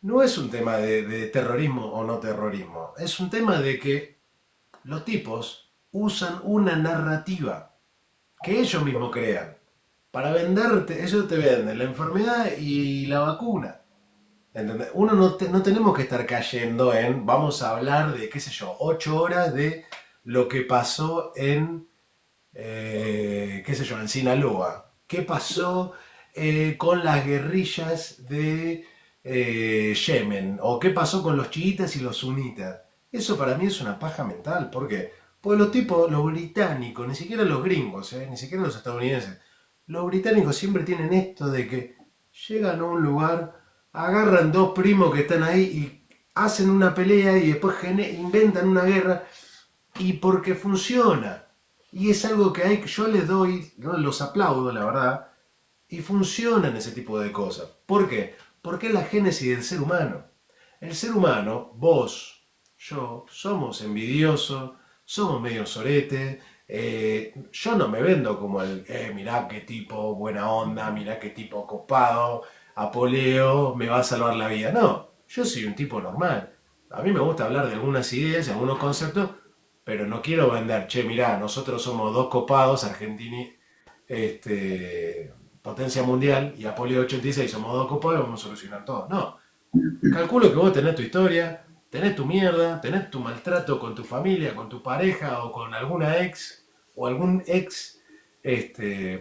No es un tema de terrorismo o no terrorismo. Es un tema de que los tipos usan una narrativa que ellos mismos crean para venderte, ellos te venden la enfermedad y la vacuna. ¿Entendés? Uno no tenemos que estar cayendo en, vamos a hablar de, qué sé yo, 8 horas de lo que pasó en, qué sé yo, en Sinaloa. ¿Qué pasó con las guerrillas de Yemen? ¿O qué pasó con los chiitas y los sunitas? Eso para mí es una paja mental. ¿Por qué? Pues los tipos, los británicos, ni siquiera los gringos, ni siquiera los estadounidenses, los británicos siempre tienen esto de que llegan a un lugar, agarran dos primos que están ahí y hacen una pelea y después inventan una guerra y porque funciona. Y es algo que hay, yo les doy, ¿no? Los aplaudo, la verdad, y funcionan ese tipo de cosas. ¿Por qué? Porque es la génesis del ser humano. El ser humano, vos, yo, somos envidiosos, somos medio sorete. Yo no me vendo como el, mirá qué tipo buena onda, mirá qué tipo copado, Apoleo, me va a salvar la vida. No, yo soy un tipo normal. A mí me gusta hablar de algunas ideas, de algunos conceptos, pero no quiero vender, che, mirá, nosotros somos dos copados, Argentina, potencia mundial, y Apoleo 86 somos dos copados y vamos a solucionar todo. No, calculo que vos tenés tu historia, tenés tu mierda, tenés tu maltrato con tu familia, con tu pareja o con alguna ex o algún ex,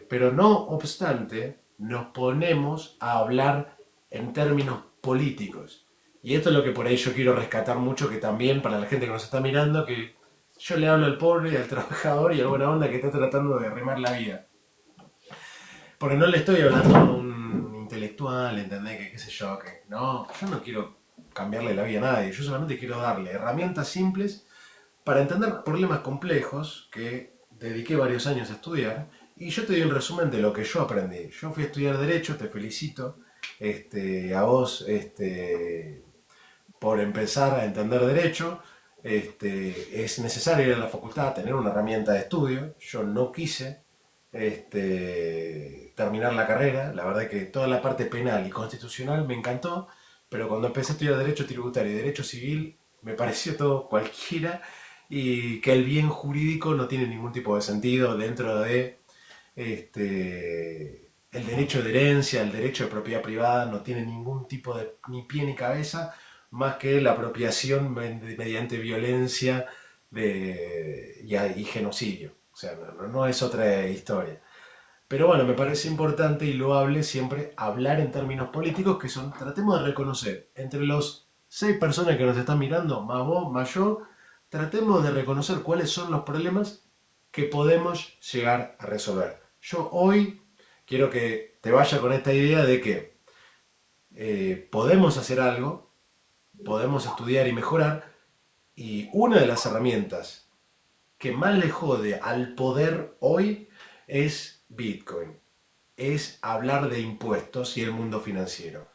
pero no obstante, nos ponemos a hablar en términos políticos. Y esto es lo que por ahí yo quiero rescatar mucho, que también para la gente que nos está mirando, que yo le hablo al pobre, al trabajador y a buena onda que está tratando de remar la vida. Porque no le estoy hablando a un intelectual, ¿entendés? Que qué sé yo, que no, yo no quiero cambiarle la vida a nadie, yo solamente quiero darle herramientas simples para entender problemas complejos que dediqué varios años a estudiar y yo te doy un resumen de lo que yo aprendí. Yo fui a estudiar Derecho, te felicito, a vos, por empezar a entender Derecho. Es necesario ir a la facultad, tener una herramienta de estudio. Yo no quise terminar la carrera. La verdad que toda la parte penal y constitucional me encantó, pero cuando empecé a estudiar Derecho Tributario y Derecho Civil me pareció todo cualquiera y que el bien jurídico no tiene ningún tipo de sentido dentro de el derecho de herencia, el derecho de propiedad privada, no tiene ningún tipo de ni pie ni cabeza más que la apropiación mediante violencia y genocidio. O sea, no es otra historia. Pero bueno, me parece importante y loable siempre hablar en términos políticos que son, tratemos de reconocer entre los 6 personas que nos están mirando, más vos, más yo, tratemos de reconocer cuáles son los problemas que podemos llegar a resolver. Yo hoy quiero que te vaya con esta idea de que podemos hacer algo, podemos estudiar y mejorar, y una de las herramientas que más le jode al poder hoy es Bitcoin, es hablar de impuestos y el mundo financiero.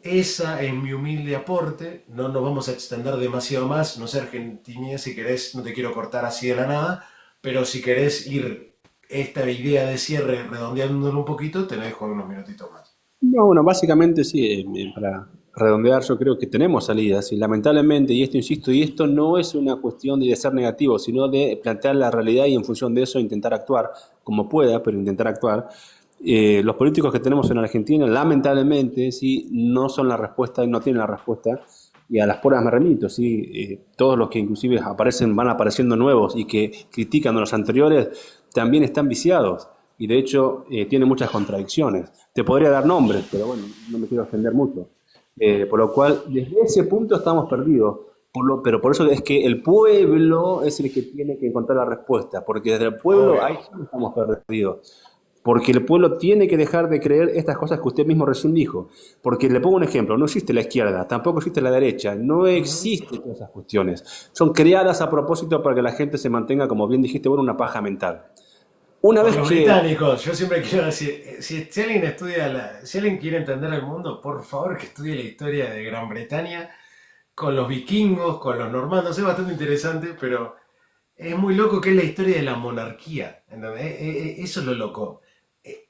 Esa es mi humilde aporte, no nos vamos a extender demasiado más, no sé Argentina, si querés, no te quiero cortar así de la nada, pero si querés ir esta idea de cierre redondeándolo un poquito, te la dejo unos minutitos más. No, bueno, básicamente sí, para redondear, yo creo que tenemos salidas y lamentablemente, y esto insisto, y esto no es una cuestión de ser negativo, sino de plantear la realidad y en función de eso intentar actuar como pueda, pero intentar actuar. Los políticos que tenemos en Argentina, lamentablemente, sí, no son la respuesta y no tienen la respuesta. Y a las pruebas me remito, ¿sí? Todos los que inclusive aparecen, van apareciendo nuevos y que critican a los anteriores, también están viciados. Y de hecho tienen muchas contradicciones. Te podría dar nombres, pero bueno, no me quiero extender mucho. Por lo cual, desde ese punto estamos perdidos. Pero por eso es que el pueblo es el que tiene que encontrar la respuesta, porque desde el pueblo ahí Obvio. sí estamos perdidos. Porque el pueblo tiene que dejar de creer estas cosas que usted mismo recién dijo. Porque le pongo un ejemplo, no existe la izquierda, tampoco existe la derecha, no Ujú. existen todas esas cuestiones. Son creadas a propósito para que la gente se mantenga, como bien dijiste, bueno, una paja mental. Una Por vez los que... británicos, yo siempre quiero decir, si alguien si alguien quiere entender el mundo, por favor que estudie la historia de Gran Bretaña con los vikingos, con los normandos, es bastante interesante, pero es muy loco que es la historia de la monarquía, ¿entendés? Eso es lo loco.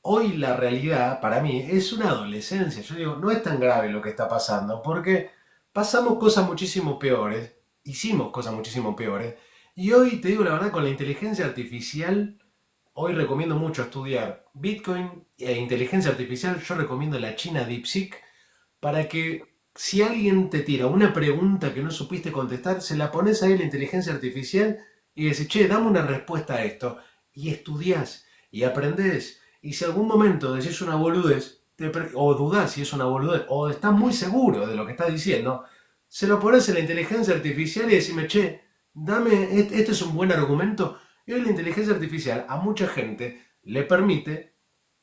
Hoy la realidad, para mí, es una adolescencia. Yo digo, no es tan grave lo que está pasando, porque pasamos cosas muchísimo peores, hicimos cosas muchísimo peores, y hoy, te digo la verdad, con la inteligencia artificial, hoy recomiendo mucho estudiar Bitcoin e inteligencia artificial. Yo recomiendo la China DeepSeek para que si alguien te tira una pregunta que no supiste contestar, se la pones ahí a la inteligencia artificial y decís, che, dame una respuesta a esto. Y estudiás y aprendés. Y si algún momento decís una boludez, o dudás si es una boludez, o estás muy seguro de lo que estás diciendo, se lo pones a la inteligencia artificial y decime, che, dame, este es un buen argumento. Y hoy la inteligencia artificial a mucha gente le permite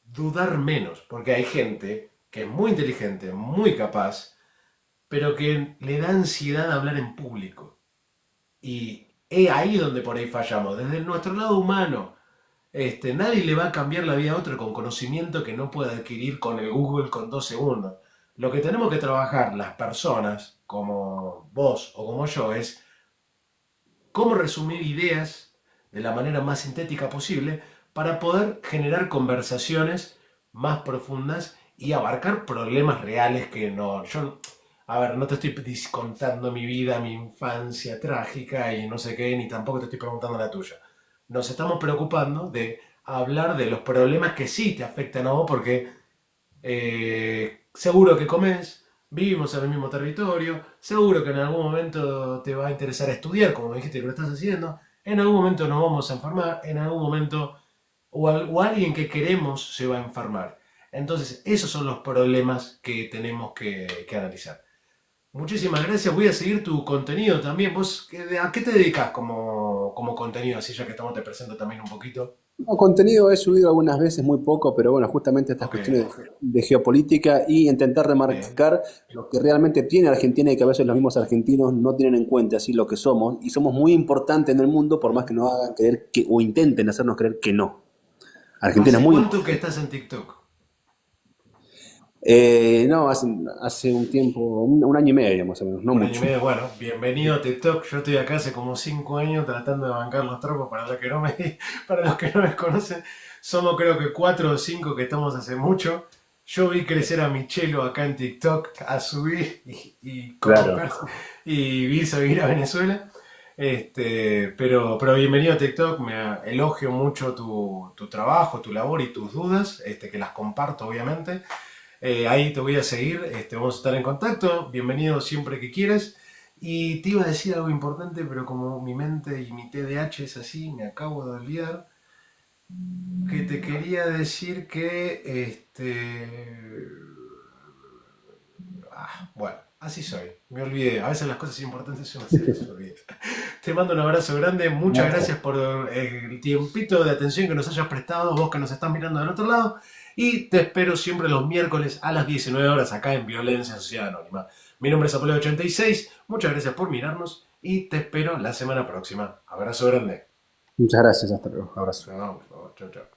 dudar menos, porque hay gente que es muy inteligente, muy capaz, pero que le da ansiedad hablar en público. Y es ahí donde por ahí fallamos, desde nuestro lado humano. Nadie le va a cambiar la vida a otro con conocimiento que no puede adquirir con el Google con 2 segundos. Lo que tenemos que trabajar las personas, como vos o como yo, es cómo resumir ideas de la manera más sintética posible para poder generar conversaciones más profundas y abarcar problemas reales que no... Yo, a ver, no te estoy contando mi vida, mi infancia trágica y no sé qué, ni tampoco te estoy preguntando la tuya. Nos estamos preocupando de hablar de los problemas que sí te afectan a vos porque seguro que comes, vivimos en el mismo territorio, seguro que en algún momento te va a interesar estudiar, como me dijiste que lo estás haciendo, en algún momento nos vamos a enfermar, en algún momento o alguien que queremos se va a enfermar. Entonces, esos son los problemas que tenemos que analizar. Muchísimas gracias, voy a seguir tu contenido también. ¿Vos a qué te dedicas como contenido? Así ya que estamos te presento también un poquito. No, contenido he subido algunas veces, muy poco, pero bueno, justamente estas Ok, cuestiones de geopolítica y intentar bien. remarcar lo que realmente tiene Argentina y que a veces los mismos argentinos no tienen en cuenta, así lo que somos, y somos muy importantes en el mundo por más que nos hagan creer que, o intenten hacernos creer que no. Argentina es ¿Hace muy cuánto que importante. estás en TikTok? No, hace un tiempo, un año y medio más o menos, no Un año y mucho. medio, bueno, bienvenido a TikTok. Yo estoy acá hace como 5 años tratando de bancar los trapos para los que no me, para los que no me conocen. Somos creo que 4 o 5 que estamos hace mucho. Yo vi crecer a Michelo acá en TikTok, a subir y Claro. corromperse, y vi seguir a Venezuela. Pero bienvenido a TikTok, elogio mucho tu trabajo, tu labor y tus dudas, que las comparto obviamente. Ahí te voy a seguir, vamos a estar en contacto, bienvenido siempre que quieras. Y te iba a decir algo importante, pero como mi mente y mi TDAH es así, me acabo de olvidar, que te quería decir que, bueno, así soy, me olvidé, a veces las cosas importantes son así, se olvida. Te mando un abrazo grande, muchas gracias por el tiempito de atención que nos hayas prestado, vos que nos estás mirando del otro lado, y te espero siempre los miércoles a las 19 horas acá en Violencia Sociedad Anónima. Mi nombre es Apollo86, muchas gracias por mirarnos y te espero la semana próxima. Abrazo grande. Muchas gracias, hasta luego. Abrazo. Nos vemos. Chao, chao.